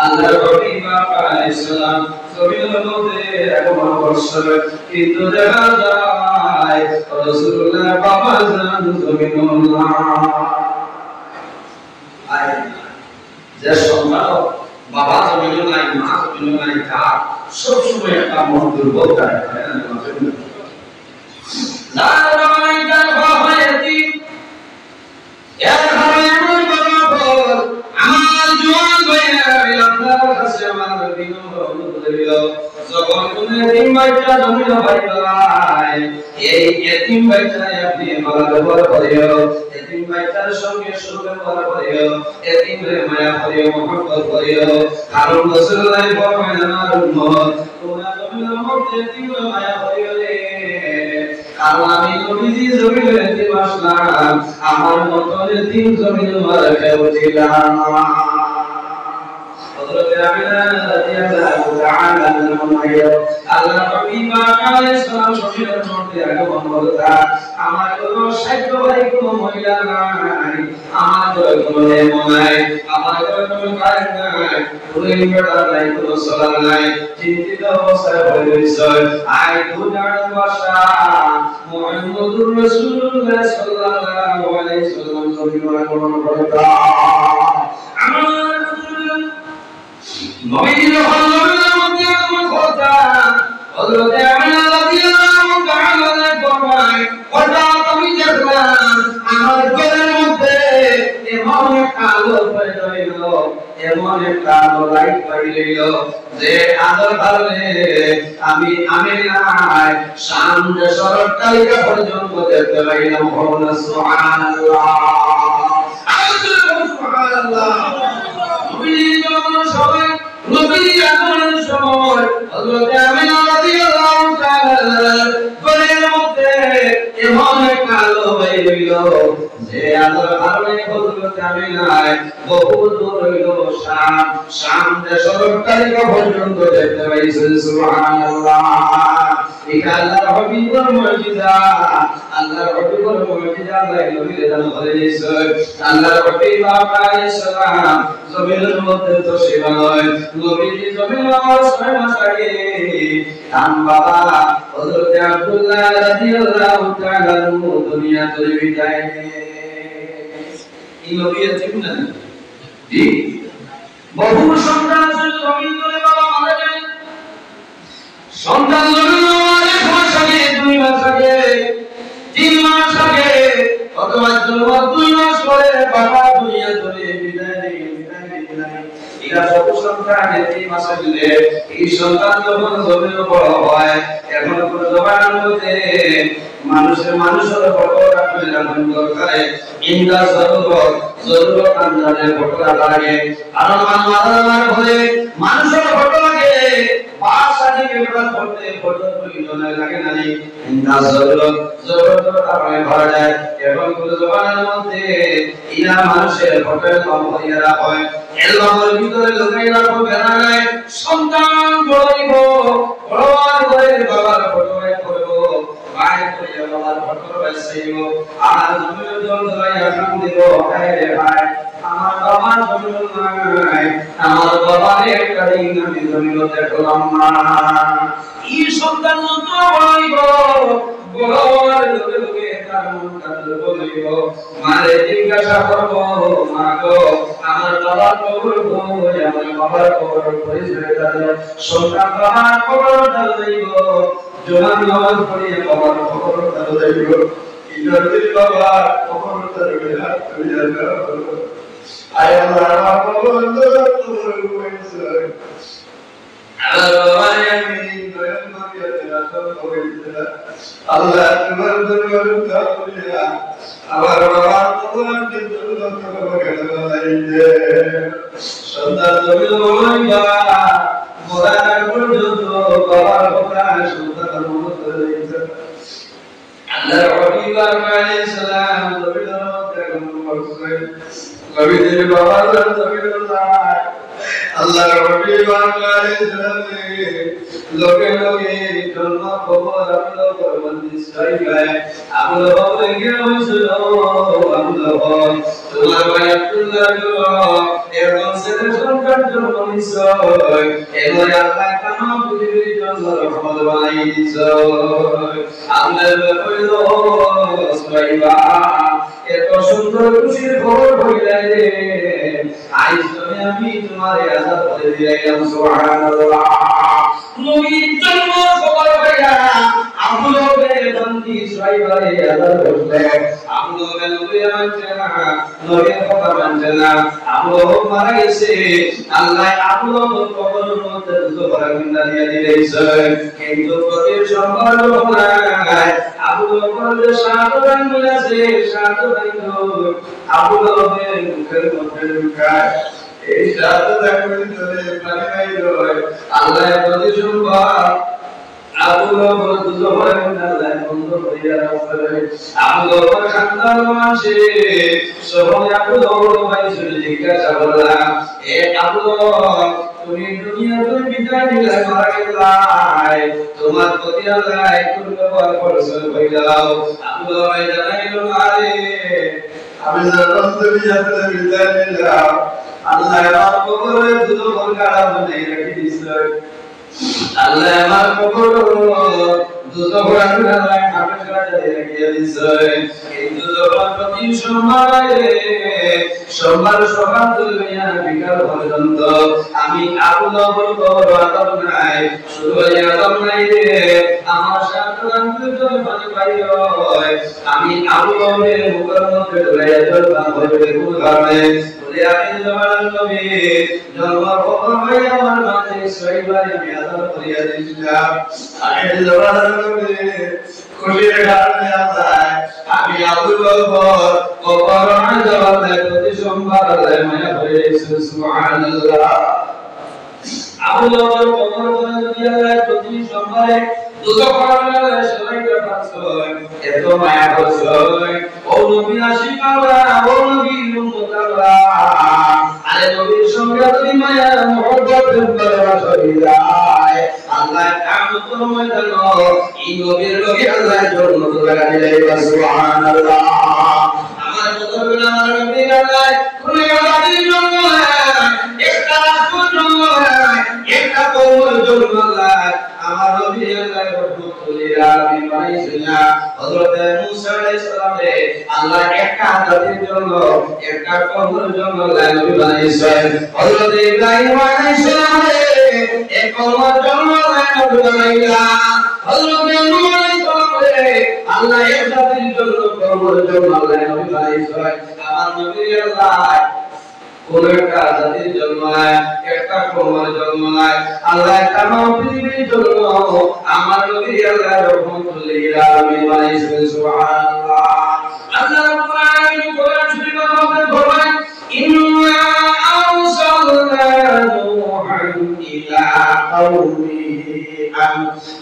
আল্লাহর হাবিব আলাইহিস সালাম জমিনের মধ্যে আগমন করছেন কিন্তু দেখা যায় রাসূলুল্লাহ বাবা জান জমিনুল্লাহ আয় যে সন্তান বাবা জমিনুল্লাহ মা জমিনুল্লাহ তার সব সময় একটা মন দুর্বল থাকে না রমাই তার বাবাতি এর হারানোর বরাবর আমার জওয়ান ভাইরা আপনার কাছে আমার বিনয় করিল যখন কোন এতিম বাচ্চা জমিন ভাই এই এতিম বাচ্চায় আপনি ভালোবাসা করিও এতিম বাচ্চার সঙ্গে সুব্যবহার করিও এতিমরে মায়া করিও মহব্বত করিও কারণ রাসূলুল্লাহ ফরমায় আমার উম্মত তোমরা জমিনের মধ্যে এতিমরে মায়া করিও রে কারণ আমি নবীজি জমিনে এতিম আসলাম আমার মত এতিম জমিনে মারা কেউ ছিল না হযরত আমিনা রাদিয়াল্লাহু তাআলা আনহা আল্লাহ নবী পাক আলাইহিস সালাম শরীরের মধ্যে আগমন করতা আমার কোনো সাধ্য ভাই কোনো মহিলা নাই আমার কোনো নেমো নাই আমার কোনো কাজ নাই কোনো ইনভার্টার নাই কোনো সোলার নাই চিন্তিত অবস্থায় হয়ে রয়েছে আই দুনিয়ার ভাষা মুহাম্মদুর রাসূলুল্লাহ সাল্লাল্লাহু আলাইহি ওয়াসাল্লাম জমিনে আগমন করতা আমার নবীজি যখন জমিনের মধ্যে আগমন করতেন হযরত আমিনা রাদিয়াল্লাহু তাআলা ফরমায় হঠাৎ আমি দেখলাম আমার ঘরের মধ্যে এমন একটা আলো পয়দা হইল এমন একটা আলো লাইট পাইল যে আলোর কারণে আমি নাই সামনে সরকারিকা পর্যন্ত দেখতে পাইলাম সুবহানাল্লাহ সুবহানাল্লাহ নবীজি যখন সবাই নবীজি আগমনের সময় হযরত আমিনা রাদিয়াল্লাহু তাআলা ঘরের মধ্যে এমন একটা আলো হইল যে আলোর কারণে হযরত আমিনায় বহু দূর হইল শাম দেশের তারিকা পর্যন্ত দেখতে পাইছেন সুবহানাল্লাহ এটা আল্লাহর হাবিবের মুজিজা আল্লাহর হাবিবের মুজিজা আল্লাহ নবীর দান করে দিয়েছে আল্লাহর হাবিব আলাইহিস সালাম জমিনের মধ্যে তো সেবা নয় নবীজি জমিনে আমার 6 মাস আগে তাম বাবা হযরত আব্দুল্লাহ রাদিয়াল্লাহু তাআলা দুনিয়া থেকে বিদায় নিয়ে এই নবী আছেন না জি বহু সন্তান আছে জমিন ধরে বাবা মারা যায় সন্তান জন্ম 1 মাস আগে 2 মাস আগে 3 মাস আগে অথবা জন্ম 2 মাস পরে বাবা দুনিয়া থেকে বিদায় নিয়ে এরা বহু সন্তান 3 মাস আগে এই সন্তান যখন জমিনে বড় হয় এখন কোন জবানের মধ্যে মানুষের ফটো রাখতে জানার দরকার ইন্দা জরুরত আন্দাজে ফটো লাগে আর মানবার হলে মানুষের ফটো লাগে পাঁচটি বিভাগ করতে ফটো প্রয়োজন লাগে না ইন্দা জরুরত কারণে ভরা যায় এবং কোন জবানের মধ্যে ইরা মানুষের ফটো কম হইয়া রাখে এলবামের ভিতরে লুকাই রাখো বেরা নাই সন্তান বড়ইব বড় করে বাবার ফটো করব ভাই করে বাবার ফটো বাসাইব আর জমির জল ধরাইয়া কাম দিব ভাই রে ভাই আমার বাবা জমির নাই আমার বাবারে একটা দিন আমি জমির দেখলাম না এই সন্তান তো বড়ইব বড় লোকে তার মনটা দুর্বল হইব মারে জিজ্ঞাসা করব মা গো আমার বাবার কবর কই আমার বাবার কবর পরিচয় দাও সন্তান বাবার কবর দাও দেব জোয়ান নামাজ পড়িয়ে বাবার কবর দাও দেব ইনাদের বাবার কবর দাও হাত তুলে দাও আয় আমার কবর দাও পরিচয় Allah তোমার দরবার কাবুলিয়া আমার বাবা তোমার দরবার কাবুলিয়া সদা তুমি বলবা মোরার পর্যন্ত বাবার কথা সন্তান মত রয়েছে আল্লাহ হাবিব আলাইহিস সালাম দরবার কাবুলিয়া কবিদের বাবা দরবার আল্লাহ হাবিব আলাইহিস সালাম লোকে লোকে জন্ম খবর আমল করবন্দি সাইগায় আমল হবে গেছিল আমল তোমার ভাই আব্দুল্লাহ এরকম ছেলে সন্তান জন্ম নিশ্চয় এবার আল্লাহ কাম পৃথিবীর জন্য রহমত বানাই দিছ আল্লাহ কইল সাইবা এত সুন্দর খুশির খবর হইলাই রে আজ তুমি আমি তোমার আজাদ করে দিলাম সুবহানাল্লাহ নবীর জন্ম খবর পাইয়া আমলবে বন্দি সাইবারে আজাদ করতে আমলবে নবী মানছে না নবীর কথা মানছে না আমলব মারা গেছে আল্লাহ আমলব কবরের মধ্যে দুবার গুন্ডা দিয়ে দিয়েছে কিন্তু প্রতির সম্পর্ক নাই আমলবের সাধন মিলেছে সাধন আমলবের মুখের মধ্যে ঢুকায় এই সাধন করে চলে পারে নাই রয় আল্লাহ প্রতি সম্পর্ক আমলব দুবার গুন্ডা বন্ধ হইয়া রাখছে আমলব খানদান মাসে সবাই আমলব ভাই চলে জিজ্ঞাসা করলাম এ আমলব তুমি দুনিয়াতে বিদায় দিলে মারা গেলাই তোমার প্রতি আল্লাহ কোন ব্যবহার করছে হইলাও আমলব ভাই জানাইলো আরে আমি যখন দুনিয়াতে বিদায় দিলাম আল্লাহ আমার কবরে দুবার গাড়া বানাই রেখে দিয়েছে আল্লাহ আমার কবর দুটো ঘোড়ার আল্লাহ কাপড় ছাড়া রেখে দিয়েছে কিন্তু যখন প্রতি সোমবার সকাল থেকে বিকাল পর্যন্ত আমি আবুলবর কবর আদম নাই শুধু আদম নাই রে আমার সাতরান দুটো পানি পাই হয় আমি আবুলবরের মুখের মধ্যে লইয়া চলতাম হইবে কোন কারণে বলে আমি জবান নবী জন্ম কবর হই আমার মাঝে সইবারে আমি আদম করিয়া দিয়েছিলাম আমি জবান নবী খুশির কারণে আসায় আমি আবুলবর কবর জবান প্রতি সোমবার আল্লাহ মায়া হয়েছে সুবহানাল্লাহ আবুলবর কবর যদি আল্লাহ প্রতি সোমবারে দুটো কবর সবাই কাছে এত মায়া করছে ও নবী আশিক আল্লাহ ও নবীর উম্মত আল্লাহ আরে নবীর সঙ্গে যদি মায়া মহব্বত করা শরীরায় আল্লাহ কামত ময়দান এই নবীর লগে আল্লাহ জন্য লাগা দিলে সুবহানাল্লাহ আমার বদল আমার নবী আল্লাহ কোন আলাদির জন্য একটা রাসূল জন্য একটা কওমের জন্য আল্লাহ আমার নবী আল্লাহ রহমতুল আলামিন বানাইছিলেন হযরত মুসা আলাইহিস সালামে আল্লাহ একটা জাতির জন্য একটা কওমের জন্য আল্লাহ নবী বানাইছেন হযরত ইব্রাহিম আলাইহিস সালামে এক কওমের জন্য আল্লাহ নবী বানাইলেন হযরত নূহ আলাইহিস সালামে আল্লাহ এক জাতির জন্য কওমের জন্য আল্লাহ নবী বানাইছেন আমার নবী আল্লাহ কোন একটা জাতির জন্ম নাই একটা কওমের জন্ম নাই আল্লাহ তামাম পৃথিবীর জন্য আমার নবী আল্লাহ রহমতুল আলামিন বানাইছেন সুবহানাল্লাহ আল্লাহ রাব্বুল আলামিন কোরআন শরীফের মধ্যে বলেন ইন্না আরসালনা নূহান ইলা কওমিহি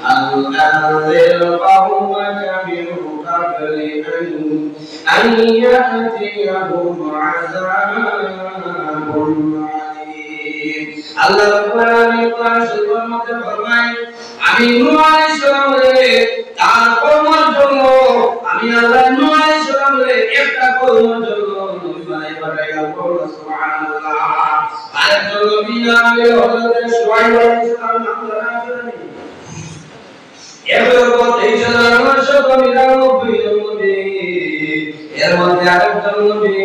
আনজির কওমাকা মিন ক্বাবলি আন ইয়াতিয়াহুম আযাবুন আলীম আল্লাহ রাব্বুল আলামিন কোরআন শরীফের মধ্যে ফরমায় আমি নূহ আলাইহিস সালামের তার কওমের জন্য আমি আল্লাহ নূহ আলাইহিস সালামের একটা কওমের জন্য নবী বানাই পাঠাইলাম সুবহানাল্লাহ আরেকজন নবী নামে হযরত শুআয়ব আলাইহিস সালাম নাম জানেন এরপর 23,999 জন নবী, এর মধ্যে আরেকজন নবী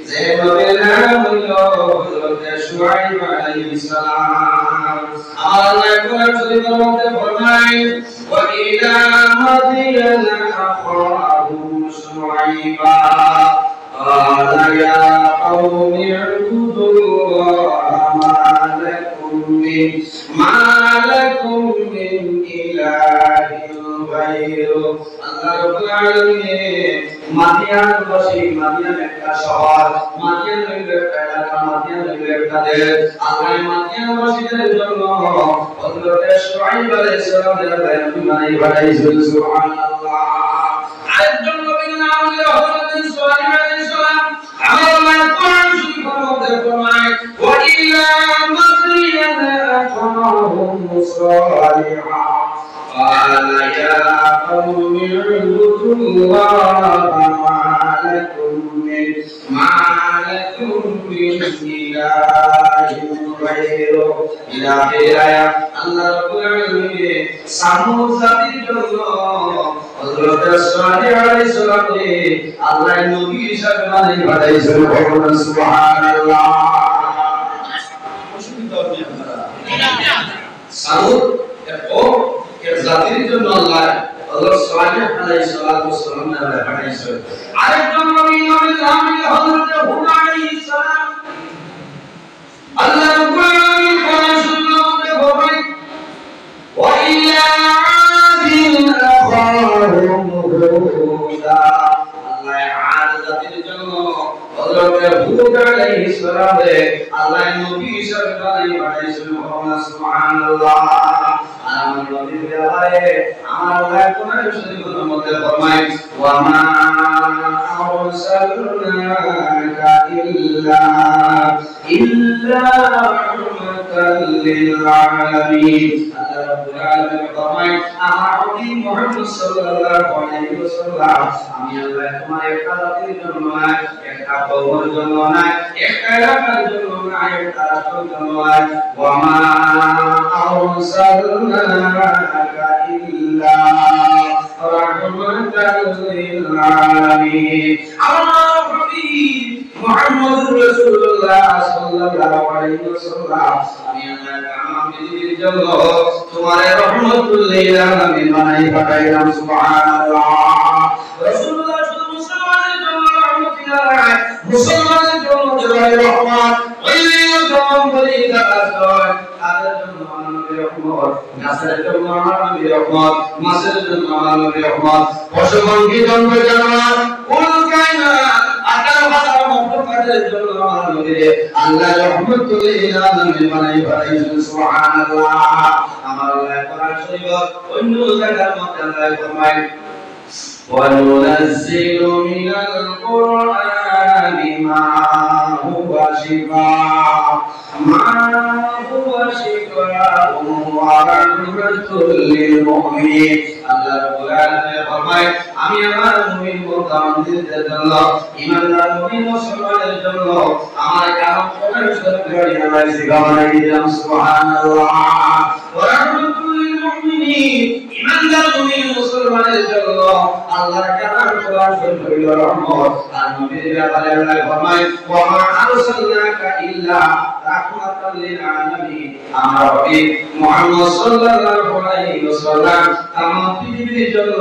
যে নবীর নাম হলো হযরত শুআইব আলাইহিস সালাম। আল্লাহ কোরআন শরীফের মধ্যে ফরমায় ওয়া ইলা মাদিয়ানা আখাহুম শুআইবা قال يا قوم اعبدوا الله ما لكم من إله غيره আল্লাহ রাব্বুল আলামিন মাদিয়ানবাসী, মাদিয়ান একটা শহর, মাদিয়ান হইলো একটা এলাকা, মাদিয়ান হইলো একটা দেশ। আল্লাহ মাদিয়ানবাসীদের জন্য হযরত শুআইব আলাইহিস সালামের নবী পাঠাইছেন। সুবহানাল্লাহ। আরেকজন নবীর নাম হলো হযরত সালিহ আলাইহিস সালাম। আল্লাহ কোরআন শরীফের মধ্যে ফরমায় ওয়া ইলা মাদিয়ানা আখাহুম সালিহা قال يا قوم اعبدوا الله ما لكم من إله غيره إلى آخره আল্লাহ রাব্বুল আলামিন সামুদ জাতির জন্য হযরত সালেহ আলাইহিস সালামকে আল্লাহ নবী হিসেবে বানিয়ে পাঠাইছেন। সুবহানাল্লাহ। সামুদ এর জাতির জন্য আল্লাহ হযরত সালেহ আলাইহিস সালাম পাঠাইছেন। আরেকজন নবী নবীর নাম হযরত হুদ আলাইহিস সালাম। আল্লাহ রাব্বুল আলামিন কোরআন শরীফের মধ্যে বলেন ওয়া ইলা আদিন আখাহুম হুদা আল্লাহ আদ জাতির জন্য হযরত হুদ আলাইহিস সালামকে আল্লাহ নবী হিসেবে বানিয়ে পাঠাইছেন। সুবহানাল্লাহ। আমার নবীর ব্যাপারে আমার আল্লাহ কোরআন শরীফের মধ্যে ফরমায় ওয়া মা আরসালনাকা ইল্লা রাহমাতাল লিল আলামিন। আল্লাহ রাব্বুল আলামিন ফরমায় আমার নবী মুহাম্মদ সাল্লাল্লাহু আলাইহি ওয়াসাল্লাম আমি আল্লাহ তোমার একটা জাতির জন্য না, একটা কওমের জন্য না, একটা এলাকার জন্য না, একটা রাষ্ট্রের জন্য না। ওয়া মা আরসালনাকা ইল্লা রাহমাতাল লিল আলামিন। আমার নবী মুহাম্মদুর রাসূলুল্লাহ সাল্লাল্লাহু আলাইহি ওয়াসাল্লাম আমি আল্লাহ তাআলা পৃথিবীর জন্য তোমার রহমতুল লিল আলামিন বানাই পাঠাইলাম। সুবহানাল্লাহ। রাসূলুল্লাহ শুধু মুসলমানদের জন্য রহমতুল লিল আলামিন, মুসলমানদের জন্য রহমত, ওইদের জন্য বলি দারাসয়, তাদের জন্য নবীর রহমত, নাসের জন্য নবীর রহমত, মাসের জন্য নবীর রহমত, পশুপঙ্খী জন্তু জানোয়ার কুল কায়নাত আকার ভাষা মখলুকাতের জন্য নবীর আল্লাহ রহমতুল লিল আলামিন বানাই পাঠাইছেন। সুবহানাল্লাহ। আমার আল্লাহ কোরআন শরীফ অন্য জায়গার মধ্যে আল্লাহ ফরমায় وَنُنَزِّلُ مِنَ الْقُرْآنِ مَا هُوَ شِفَاءٌ وَرَحْمَةٌ لِّلْمُؤْمِنِينَ। আল্লাহ রাব্বুল আলামিন ফরমায় আমি আমার মুমিন মুতাওয়াজ্জিদের জন্য, ঈমানদার মুমিন মুসলমানদের জন্য আমার কালাম কোরআন শরীফের আমার শিখানো দিলাম। সুবহানাল্লাহ। ওয়া রাহমাতুল লিল মুমিনিন ঈমানদার মুমিন মুসলমানদের জন্য আল্লাহর কালাম কোরআন শরীফের রহমত। আর নবীর ব্যাপারে আল্লাহ ফরমায় ওয়া মা আরসালনাকা ইল্লা রাহমাতাল লিল আলামিন। আমার নবী মুহাম্মদ সাল্লাল্লাহু আলাইহি ওয়াসাল্লাম তামাম পৃথিবীর জন্য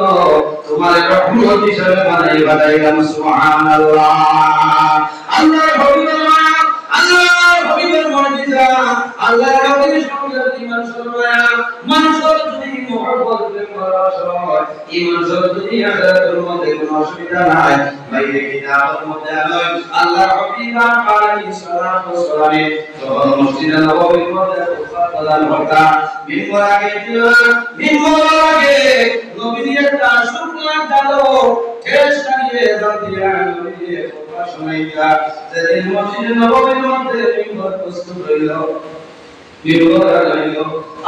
তোমার রহমত হিসেবে বানাই পাঠাইলাম। সুবহানাল্লাহ। আল্লাহর হাবিবের মায়া, আল্লাহর হাবিবের মুজিজা, আল্লাহর হাবিবের সঙ্গে ঈমান সরমায়া, মানুষের যদি মুহাব্বত হয়, ঈমান যদি আখিরাতের মধ্যে কোনো অসুবিধা নাই, বাইরে কিতাবের মধ্যে নয়। আল্লাহর হাবিব আলাইহিস সালাতু ওয়াস সালাম যখন মসজিদে নববীর মধ্যে খুতবা প্রদান করতেন, মিম্বর আগে ছিল, মিম্বর আগে নবীর একটা শুকনা ডালো ঠেস লাগিয়ে জানতিয়া নবীর খুতবা শোনাইতা। যেদিন মসজিদে নববীর মধ্যে মিম্বর প্রস্তুত হইল, মিম্বর আলাইহিস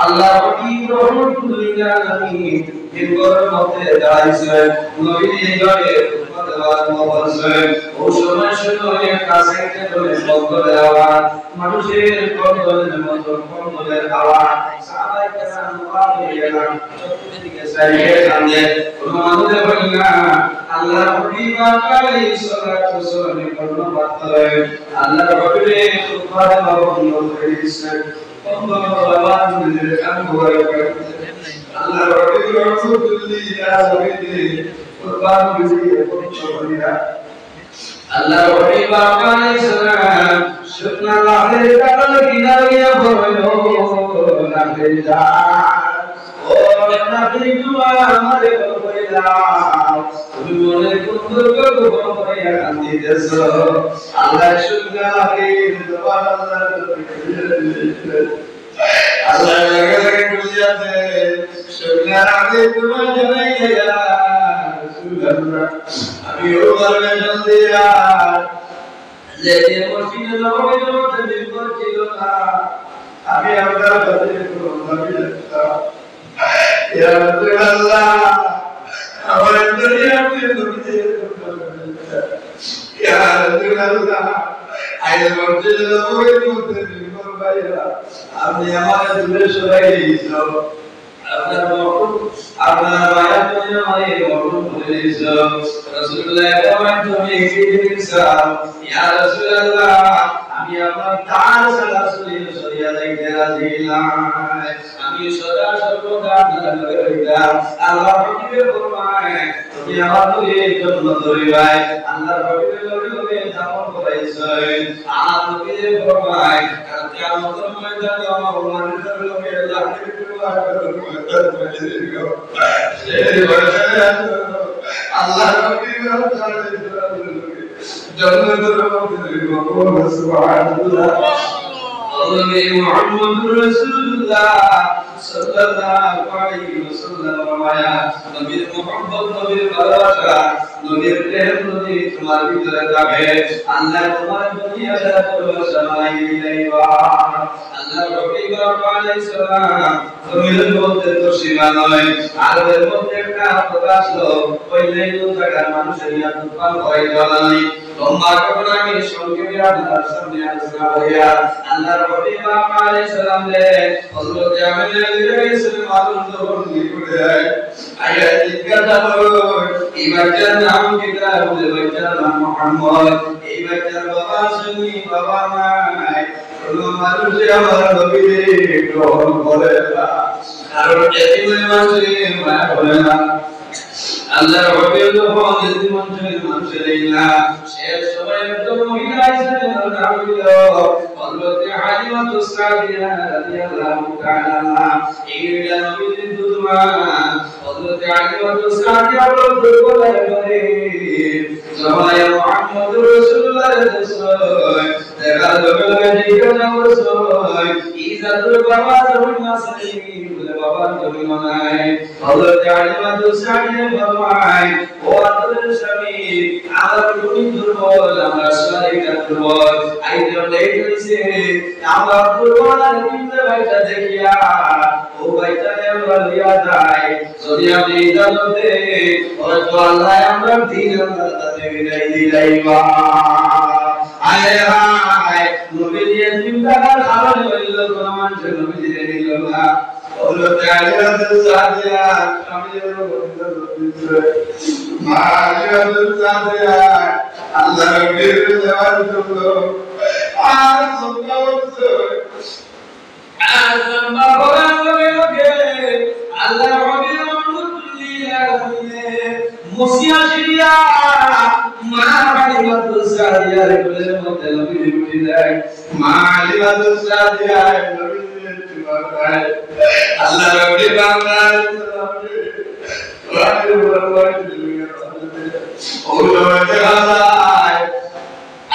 আল্লাহর হাবিব রহমাতুল লিল আলামিন মিম্বরের মধ্যে দাঁড়াইছিলেন, নবীর ঘরে খুতবা দেওয়ার বলছেন। ও সময় শুনো একটা সাইডে ধরে বন্ধের আওয়াজ, মানুষের কন্দলের মতো কন্দলের আওয়াজ। সাহাবায়ে কেরাম মুআবিয়া চতুর্দিকে সাইকে সামনে কোন মানুষে বলি না আল্লাহ নবী আলাইহিস সালাতু ওয়াসসালাম কোন বার্তায় আল্লাহ নবীকে খুতবা বন্ধ করে দিয়েছেন আল্লাহ নবী রাসূলুল্লাহ খুতবা দিয়ে পৌঁছাইয়া আল্লাহ নবী আলাইহিস সালাম শুকনা লাহের কারণে কিনারে বইলো নাতে যা ও নবী আমারে বইলা তুমি মনে কুন্দর গো বইয়া কান্দিতেছ আল্লাহ শুকনা লাহের সুবহানাল্লাহ আল্লাহ লাগে লাগে বুঝিয়াছে শুকনা লাহের তোমার জানাই গেলা সুবহানাল্লাহ আমি ওর মেশন দিয়া যে মসজিদে নববীর মধ্যে মিম্বর ছিল না আমি আপনার কাছে নবী দেখতাম ইয়া রাসূলুল্লাহ আমার দুনিয়াতে নবী ইয়া রাসূলুল্লাহ আইল মসজিদে নববীর মধ্যে মিম্বর বাইরা আপনি আমার দূরে সরাই দিয়েছো আপনার মায়া তুমি আমারে মরণ করে দিয়েছো রাসূলুল্লাহ বলেন তুমি কি দিয়েছো ইয়া রাসূলুল্লাহ আমি আপনার তার সালা সরিয়া যাইতে রাজি না আমি সদা সর্বদা আপনার লগে রইলাম আল্লাহ হাবিবে ফরমায় তুমি আমার লগে জন্য ধরিবাই আল্লাহ হাবিবে লগে যাপন করাইছো আর নবী ফরমায় কিয়ামতের ময়দানে আমার মানুষের লগে লাখের আল্লাহ মুহাম্মদুর রাসূলুল্লাহ সাল্লাল্লাহু আলাইহি ওয়াসাল্লাম মায়া নবীর মুহাব্বত নবীর ভালোবাসা নবীর প্রেম যদি তোমার ভিতরে থাকে আল্লাহ তোমার দুনিয়াতে ভালোবাসা নাই দিলাইবা আল্লাহ নবী আলাইহিস সালাম নবীর মধ্যে তো সীমা নয় আরবের মধ্যে একটা প্রকাশ লোক কইলেই তো জায়গার মানুষের ইয়াদ পান হয় নাই তোমার কথা আমি সংক্ষেপে আপনার সামনে আলোচনা করিয়া আল্লাহ নবী আলাইহিস সালাম রে হযরত জামিল ইসলাম মালুম দরদি করে আয়া জিজ্ঞাসা করো এই বাচ্চার নাম কি তার বলে বাচ্চার নাম মুহাম্মদ এই বাচ্চার বাবা শুনি বাবা নাই কোন মানুষ আমার নবীকে গ্রহণ করে না কারণ এতিমের মানুষে মায়া করে না আল্লাহর হাবিব যখন এতিমের মানুষের না শেষ সময় একজন মহিলা হিসেবে নাম দিল হযরত হালিমাতুস সাদিয়া রাদিয়াল্লাহু তাআলা এই নবীর দুধমা হযরত হালিমাতুস সাদিয়া বলে জমায়ে মুহাম্মদুর রাসূলুল্লাহ রাসূল দেখা লগে জিজ্ঞাসা করছই ইজাতুল বাবা জমি মাসলি বলে বাবা জমি নাই হযরত হালিমাতুস সাদিয়া ফরমায় ও আদরের স্বামী আমার তুমি দুর্বল আমার শরীরটা দুর্বল আইতো লেগেছে আমার দুর্বল আর কিন্তু ভাইটা দেখিয়া ও ভাইটা আমরা লিয়া যায় যদি আপনি জানতে হয়তো আল্লাহ আমরা দিন আল্লাহ তাদের বিদায় দিলাইবা আয় হায় নবী দিয়ে চিন্তাকার খাবার হইল কোন মানুষ নবী দিয়ে দিল না ওলো তাআলাতুস সাদিয়া আমির মাআলিয়াতুস সাদিয়া আল্লাহ নবীর জওয়ান করলো আর সুন্নাত আজম বাবা নবীকে আল্লাহ নবীর মুসিয়া শিরিয়া মা আলিমাতুস সাদিয়া বলে মতে নবী উঠে যায় মা আলিমাতুস সাদিয়া নবী আল্লাহ নবী বাংলার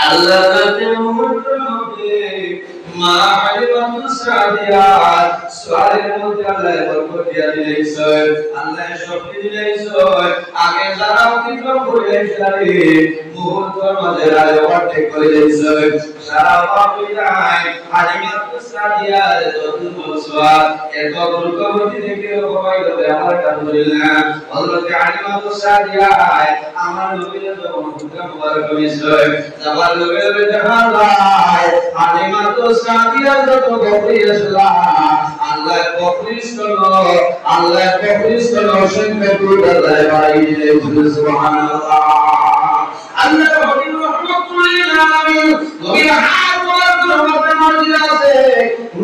আল্লাহ তাআলা মুহাম্মদে মা হালিমাতুস সাদিয়া সোয়ালের মধ্যে আল্লাহ বরকত দিয়া দিয়েছে আল্লাহ শক্তি দিয়েছে আগে যারা অতিক্রম করেছিল মুহূর্তের মাঝে রায় ওভারটেক করে দিয়েছে সারা পাপি নাই হালিমাতুস সাদিয়া যত বলছওয়া এত দ্রুতগতি দেখে সবাই বলে আমার কাজ হইল না হযরত হালিমাতুস সাদিয়া আমার নবীর যখন হুকুম মুবারক হয়েছে যাবার লগে লগে দেখা যায় হালিমাতুস সাদিয়া যত গভীর ছিল আল্লাহ পরিষ্ঠ অসংখ্য দুর্গায় বাড়ি সুবহানাল্লাহ আল্লাহ হাবিব রহমাতুল্লিল আলামিন নবীর হাত মুবারকের মধ্যে মর্যাদা আছে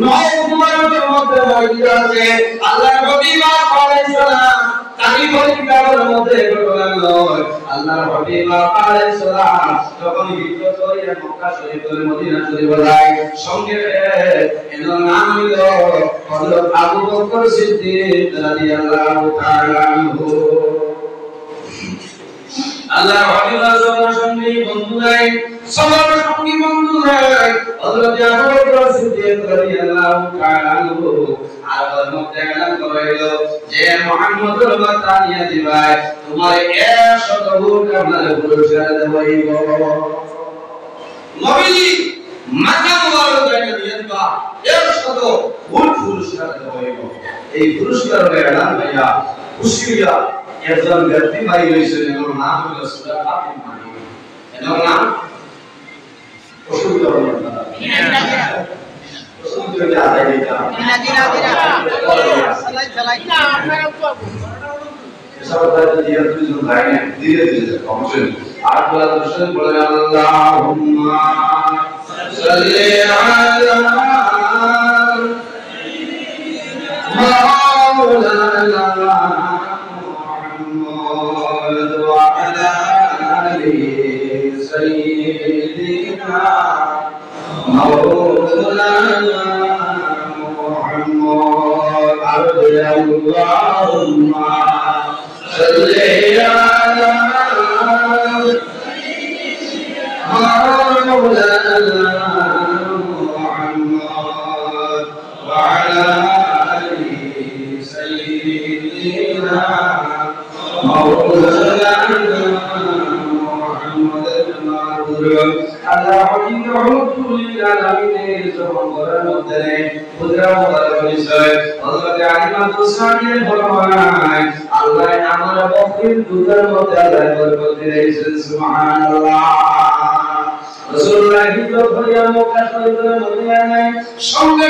নয় মুবারকের মধ্যে মর্যাদা আছে আল্লাহ হাবিব আলাইহিস সালাম তারই পরিবারের মধ্যে ঘটনা নয় আল্লাহ হাবিব আলাইহিস সালাম যখন হিজরত করে মক্কা শরীফ থেকে মদিনা শরীফ যায় সঙ্গে এর নাম হলো হযরত আবু বকর সিদ্দিক রাদিয়াল্লাহু তাআলা আনহু আল্লাহ হাবিবের সঙ্গে বন্ধু নাই সবার সঙ্গে বন্ধু নাই হযরত আবু বকর সিদ্দিক রাদিয়াল্লাহু তাআলা আনহু আর মধ্যে এলান করাইলো যে মুহাম্মদুর বাতানিয়া দিবাই তোমার 100 ভোট আপনার পুরস্কার দেবইব নবীজি মাথা মুবারক দিয়ে দিবা 100 ভোট পুরস্কার দেবইব এই পুরস্কারের এলান ভাইয়া খুশিয়া একজন ব্যক্তি ভাই হইছে এর নাম হলো সূরা ফাতির মানি এর নাম অসুবিধা হলো না অসুবিধা কি আদায় দিতা না আপনারা তো সব দাদা দিয়ে দুজন ভাই ধীরে ধীরে কমছেন আর বলা দর্শন বলে আল্লাহুম্মা সাল্লি আলা মাওলানা سيدنا مولانا محمد عبد اللهم صل على مولانا محمد وعلى آله سيدنا مولانا আল্লাহ হাবিব রহমাতুল্লিল আলামিনের জবানের মধ্যে খুদরা মুবারক বিষয় হযরত আলিমাতুস সামিয়ের ফরমান আল্লাহ আমার বকরির দুধের মধ্যে আল্লাহ বরকত দিয়েছেন সুবহানাল্লাহ রাসূলুল্লাহ হিজরত করে মক্কা শরীফের মধ্যে আনেন সঙ্গে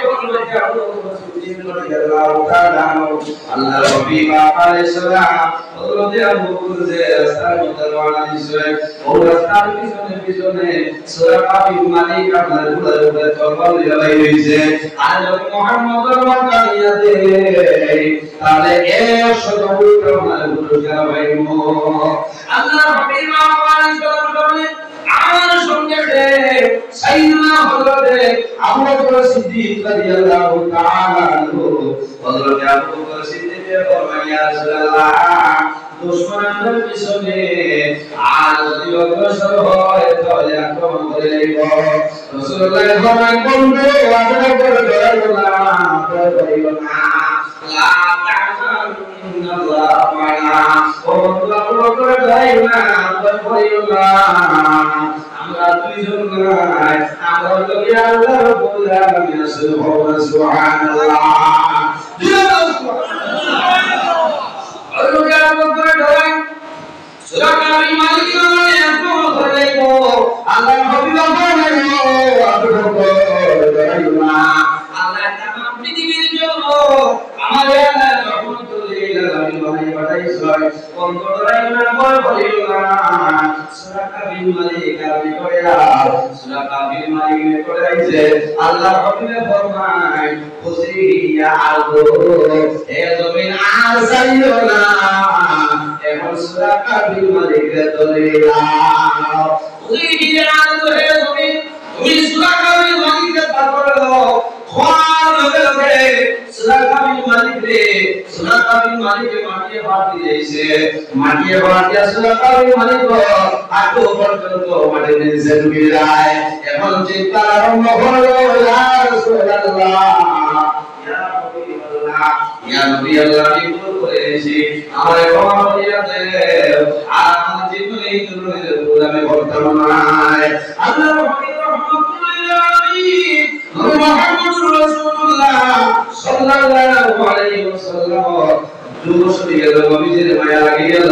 বলবে যে আবু বকর সিদ্দিক রাদিয়াল্লাহু তাআলা আল্লাহ হাবিব আলাইহিস সালাম হযরত আবু বকর যে রাস্তার মধ্যে রওনা দিয়েছেন ও রাস্তার পিছনে সূরা কাফির মালিক আপনার ঘোড়ার উপরে তরবারি লগাই রয়েছে আর মুহাম্মদুর মাকানিয়াতে তাহলে 100 ভোট আপনার পুরস্কার পাইব আল্লাহ হাবিব আলাইহিস সালাম বলেন আমার সঙ্গে সাইয়্যিদনা হযরত আবু বকর সিদ্দিক রাদিয়াল্লাহু তাআলা আনহু হযরত আবু বকর সিদ্দিকের ফরমান ইয়া রাসূলুল্লাহ দুশমনদের পিছনে আর যদি অগ্রসর হয় তাহলে আক্রমণ করে লইব রাসূলুল্লাহ ফরমান বন্ধু আদর করে ধরো না করিও না লা তা'লাল্লাহ মা'না ও বন্ধু আবু বকর ধরো না করিও না আমরা দুইজন নাই আমরা লগে আল্লাহ রাব্বুল আলামিন সুবহানাল্লাহ সূরা কাফির মালিক আল্লাহ হাবিব আল্লাহ তামাম পৃথিবীর জন্য আমাদের আল্লাহ রহমতুল্লিল আলামিন বানাই পাঠাইছেন অন্তরায় না ভয় করিও না সূরা কাফির মালিক আমি কইরা সূরা কাফির মালিক কইরাইছে আল্লাহ হাবিব ফরমায় খুশিয়া আরদু এ জমিন আর চাইও না এখন সূরা কাফির মালিক দলিলা খুশিয়া আরদু হে জমিন তুমি সূরা কাফির মালিক পাকড়ো খোয়ার লগে সূরা কাফির মালিক রে সূরা কাফির মালিক মাটিয়ে ফাটি দিয়েছে মাটিয়ে ফাটিয়া সূরা কাফির মালিক আটো পর্যন্ত মাটি নিচে ঢুকে যায় এখন চিন্তা আরম্ভ হলো ইয়া রাসূলুল্লাহ ইয়া নবী আল্লাহ আমি ভুল করেছি আমার ক্ষমা করিয়া দেও আর আমার জীবনে এই ধরনের ভুল আমি করতাম না আল্লাহ রহমতুল্লাহ আলাইহি মুহাম্মদুর রাসূলুল্লাহ সাল্লাল্লাহু আলাইহি ওয়াসাল্লাম দুশো গেল নবীজির মায়া লাগে গেল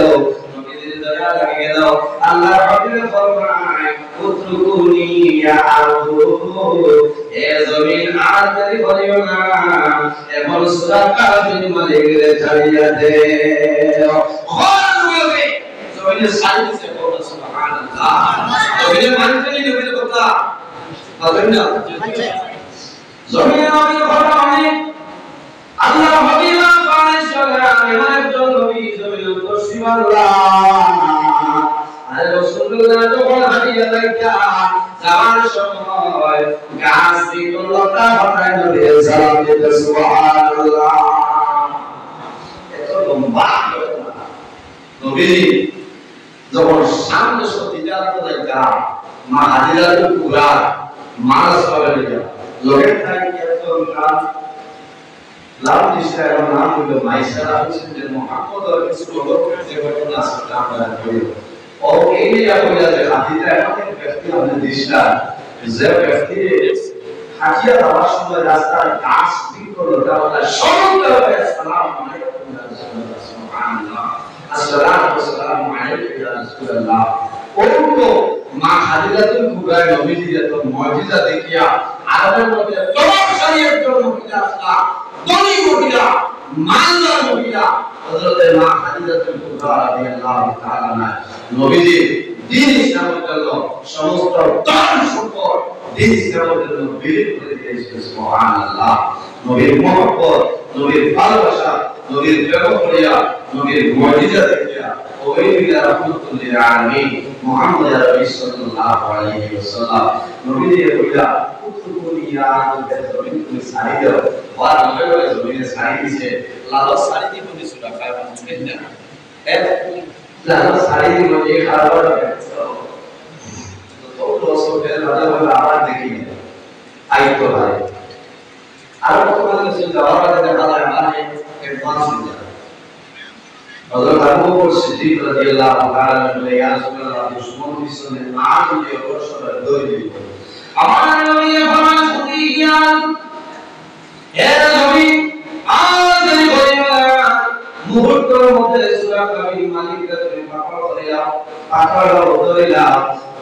নবীজির দয়া লাগে গেল আল্লাহর হাবিব ফরমায় উতরুকুনি ইয়া আরদু এ জমিন আর দেরি করিও না এমন সূরা কাফির মালিকের ছাড়িয়া দে খোলবে জমিনের সাইডে বলো সুবহানাল্লাহ জমিনের মানতেনি নবীর কথা বলেন না জমিনের নবীর কথা মানে আল্লাহ হাবিব আলাইহিস একজন নবী জমিনের পশ্চিম আল্লাহ আর রাসূলুল্লাহ যখন হাদিয়া লাইকা যাওয়ার সময় গাছ থেকে লতা হটায় নবী সালাম দিতে সুবহানাল্লাহ এত লম্বা নবী যখন সামনে সতীজাত লাইকা মা হাদিরাতুল কুবরা মানস পাবে না লোকের থাকে একজন কাজ লাভ দিশা নাম হলো মাইসারা হোসেন যে মুহাম্মদ আর কিছু লোক যে ঘটনা সেটা আমরা করি ও এই যা কইলা যে হাদিরা এমন এক ব্যক্তি আমাদের দিশা যে ব্যক্তি হাজিয়া দেওয়ার সময় রাস্তার গাছ বিকল দাওলা সমস্ত আসসালামু আলাইকুম ইয়া রাসূলুল্লাহ সুবহানাল্লাহ আসসালাতু ওয়াসসালামু আলাইকা ইয়া রাসূলুল্লাহ ওরকম মা হাদিরাতুল কুবরা নবীজির এত মুজিজা দেখিয়া আরবের মধ্যে প্রভাবশালী একজন মহিলা আসলা ধনী মহিলা মালদার মহিলা হযরত মা হাদিরাতুল কুবরা রাদিয়াল্লাহু তাআলা আনহা নবীজি দ্বীন ইসলামের জন্য সমস্ত ধন সম্পদ দ্বীন ইসলামের জন্য বিলীন করে দিয়েছিলেন সুবহানাল্লাহ নবীর মহব্বত নবীর ভালোবাসা নবীর প্রেম করিয়া নবীর মুজিজা দেখিয়া ওই বিলা রাহমাতুল লিল আলামিন মুহাম্মদ রাসূল সাল্লাল্লাহু আলাইহি ওয়াসাল্লাম নবীজি কইলা কুতুবুনিয়া জমিন তুমি সারি দাও আর নবীর জমিনে সারি দিছে লাল সারি দি বলি সুরা কায় বুঝবেন না লাল সারি দি বলি খারাপ হবে তো রসুলের রাজা বলে আবার দেখি আইতো ভাই আর কত মানে চিন্তা ভাবনা দেখা যায় মানে এডভান্স হয়ে যায় হযরত আবু বকর সিদ্দিক রাদিয়াল্লাহু তাআলা বলে ইয়া রাসূলুল্লাহ দুশমন পিছনে আজ যে অবসর দৌড়ি আমার নবী ফরমান সুদিয়া হে নবী আজ এই বলিলা মুহূর্তের মধ্যে সূরা কাফির মালিকরা তুমি পাকড় করিয়া পাকড় ধরিলা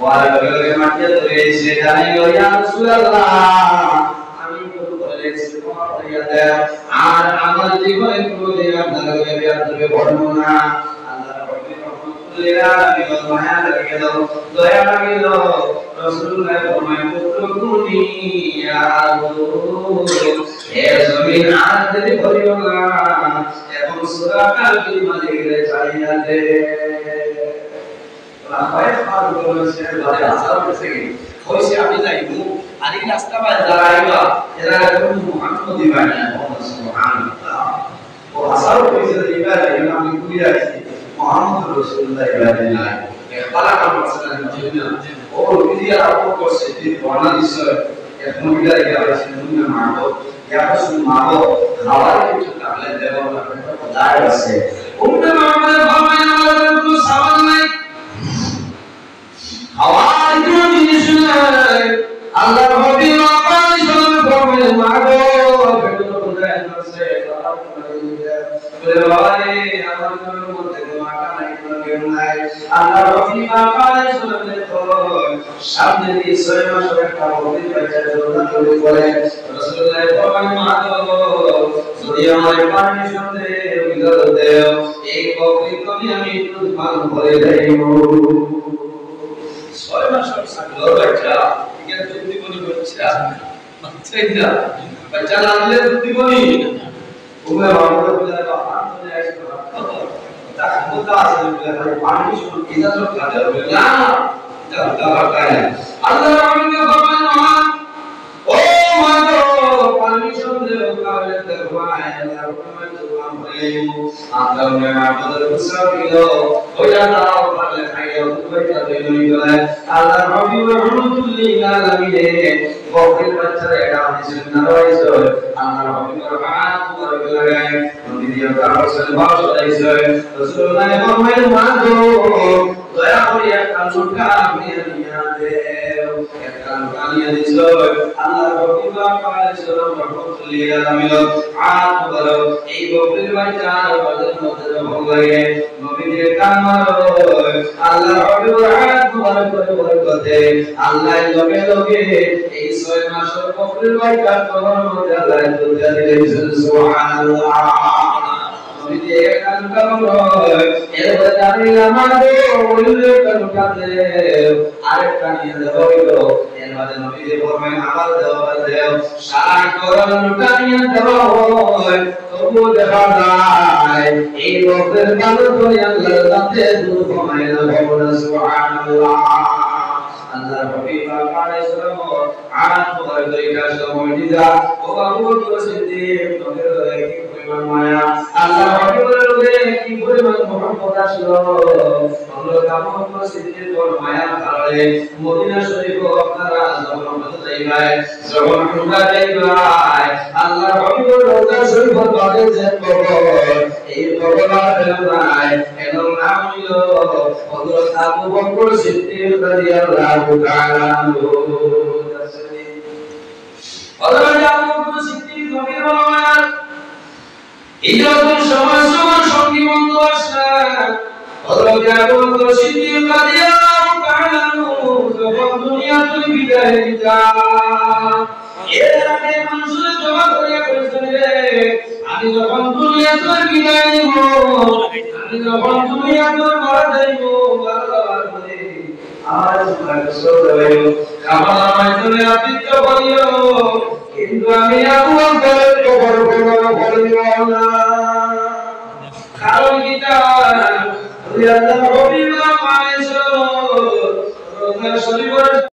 ওয়ার গলে মাটিতে ধরে সে জানিও ইয়া রাসূলুল্লাহ আর আমার জীবনে কোনদিন আপনার কাছে আপনাকে বলবো না আল্লাহর রাব্বি রহমাতুল্লাহ আলাইহি মায়া লাগে দাও দয়া লাগে দাও রাসূলুল্লাহ ফরমায় পুত্রকুনি ইয়া এ জমিন আর যদি ভরিও না এবং সূরা কাফির মালিকের চাইয়া দে রাফায় ফার বলেছে বারে আসার কাছে কইছে আমি যাইবো আর এই রাস্তা পায় যারা আইবা এরা কোন মুহাম্মদ দিবাই না সুবহানাল্লাহ ও আসার কইছে দিবা না আমি কই রাখছি মুহাম্মদ রাসূলুল্লাহ ইবাদি নাই একবালা কাম করছেন না ও বিদিয়া আপু করছে যে বর্ণা দিছে এখন বিদায় গেছে নুনা মাগো ইয়া রাসূল মাগো খাবার কিছু তাহলে দেব না দায় আছে উম্মে মুহাম্মদ ফরমায় আমাদের কোনো সাবান নাই খাওয়ার কোনো জিনিস নাই আল্লাহর হাবিব আপনি শুনুন ফরমায় মাগো বেটো কোথায় আছে বলে বাবারে আমার মনের মধ্যে কোনো আশা নাই কোনো জ্ঞান নাই আল্লাহর হাবিব আপনি শুনুন দেখো সামনে দিয়ে 6 মাসের একটা বকরি বাচ্চা জন্ম হয়ে পড়ে রাসূলুল্লাহ ফরমায় মাগো যদি আমার পারমিশন দে বিদাত দেও এই বকরি তুমি আমি দুধ পান করে দেব 6 মাসের সাগর বাচ্চা এখানে দুধ দিবনি বাচ্চা বাচ্চাই না বাচ্চা না দিলে দুধ দিবনি উমে বাবা বলে বাবা তুমি আইছো তা ক্ষমতা আছে বলে পারমিশন ইজাজত কাটে না তা দাবা কাটে আল্লাহ রাব্বুল ফরমান ও মাগো পারমিশন দেও কালে দরবারে আল্লাহ ফরমান দোয়া করিও আল্লাহু মাবুদুল মুসাফিরো ওয়া দাও বলে খাইও কইতা দেই বলে আল্লাহ রাব্বুল রহমাতুল্লিল আলামিন বকরির বাচ্চারা এটা দিছেন না রইছে আল্লাহ রাব্বুল রহমান করে লাগায় নবী দিয়া কারসেল ভাষা দিছে রাসূলুল্লাহ ফরমায় মাগো দয়া করে একটা ছোট্ট মেয়ে নিয়ে দেও কানিয়া দিছিল আল্লাহ রব্বুল আলামিন রহমতুল্লিল আলামিন আত বলো এই বকরির বাচ্চার বাজার মধ্যে যখন লাগে নবীদের কান মারো আল্লাহ রব্বুল আলামিন বরকতে আল্লাহ লগে লগে এই 6 মাসের বকরির বাচ্চার তোমার মধ্যে আল্লাহ দুধ দিলেন সুবহানাল্লাহ নবীদের কান কামড় এর বদলে আমাদের ওইলে কানটাতে আরেকটা নিয়ে দেওয়া হইলো এর মধ্যে নবীজি ফরমান আমার দেও সারা করণ কানিয়া দেওয়া হয় তবু দেখা যায় এই লোকের কালো করে আল্লাহর কাছে দূর কমায় না বলো সুবহানাল্লাহ আল্লাহ হাবিব আলাইহিস সালাম আত করে কাছে মজিদা ও আবু বকর সিদ্দিক নবীর কি পরিমাণ মায়া আল্লাহ হাবিবের কি পরিমাণ মহব্বত আসলো হযরত আবু বকর সিদ্দিকের মায়া কারণে মদিনা শরীফ আপনারা যখন যাইবাই যখন তোমরা যাইবাই আল্লাহ হাবিবের রওজা শরীফ বাদে যে কবর এই কবরের ফেলাই এর নাম হলো হযরত আবু বকর সিদ্দিক রাদিয়াল্লাহু তাআলা আনহু হযরত আবু বকর সিদ্দিক রাদিয়াল্লাহু হিজরতের সময় সঙ্গী বন্ধু আসলেন হযরত আবু বকর সিদ্দিক রাদিয়াল্লাহু তাআলা আনহু যখন দুনিয়া থেকে বিদায় নিলেন এর আগে মানুষের জমা করে করেছিলেন আমি যখন দুনিয়া থেকে বিদায় নিব আমি যখন দুনিয়া থেকে মারা যাইব মারা যাওয়ার পরে আর সুবহানাল্লাহ আমার মাঝে আতিথ্য করিও কিন্তু আমি আবু বকরের কবর করিও না কারণ কিটা আল্লাহ হাবিব আলাইহিস সালাম রোজা শরীফের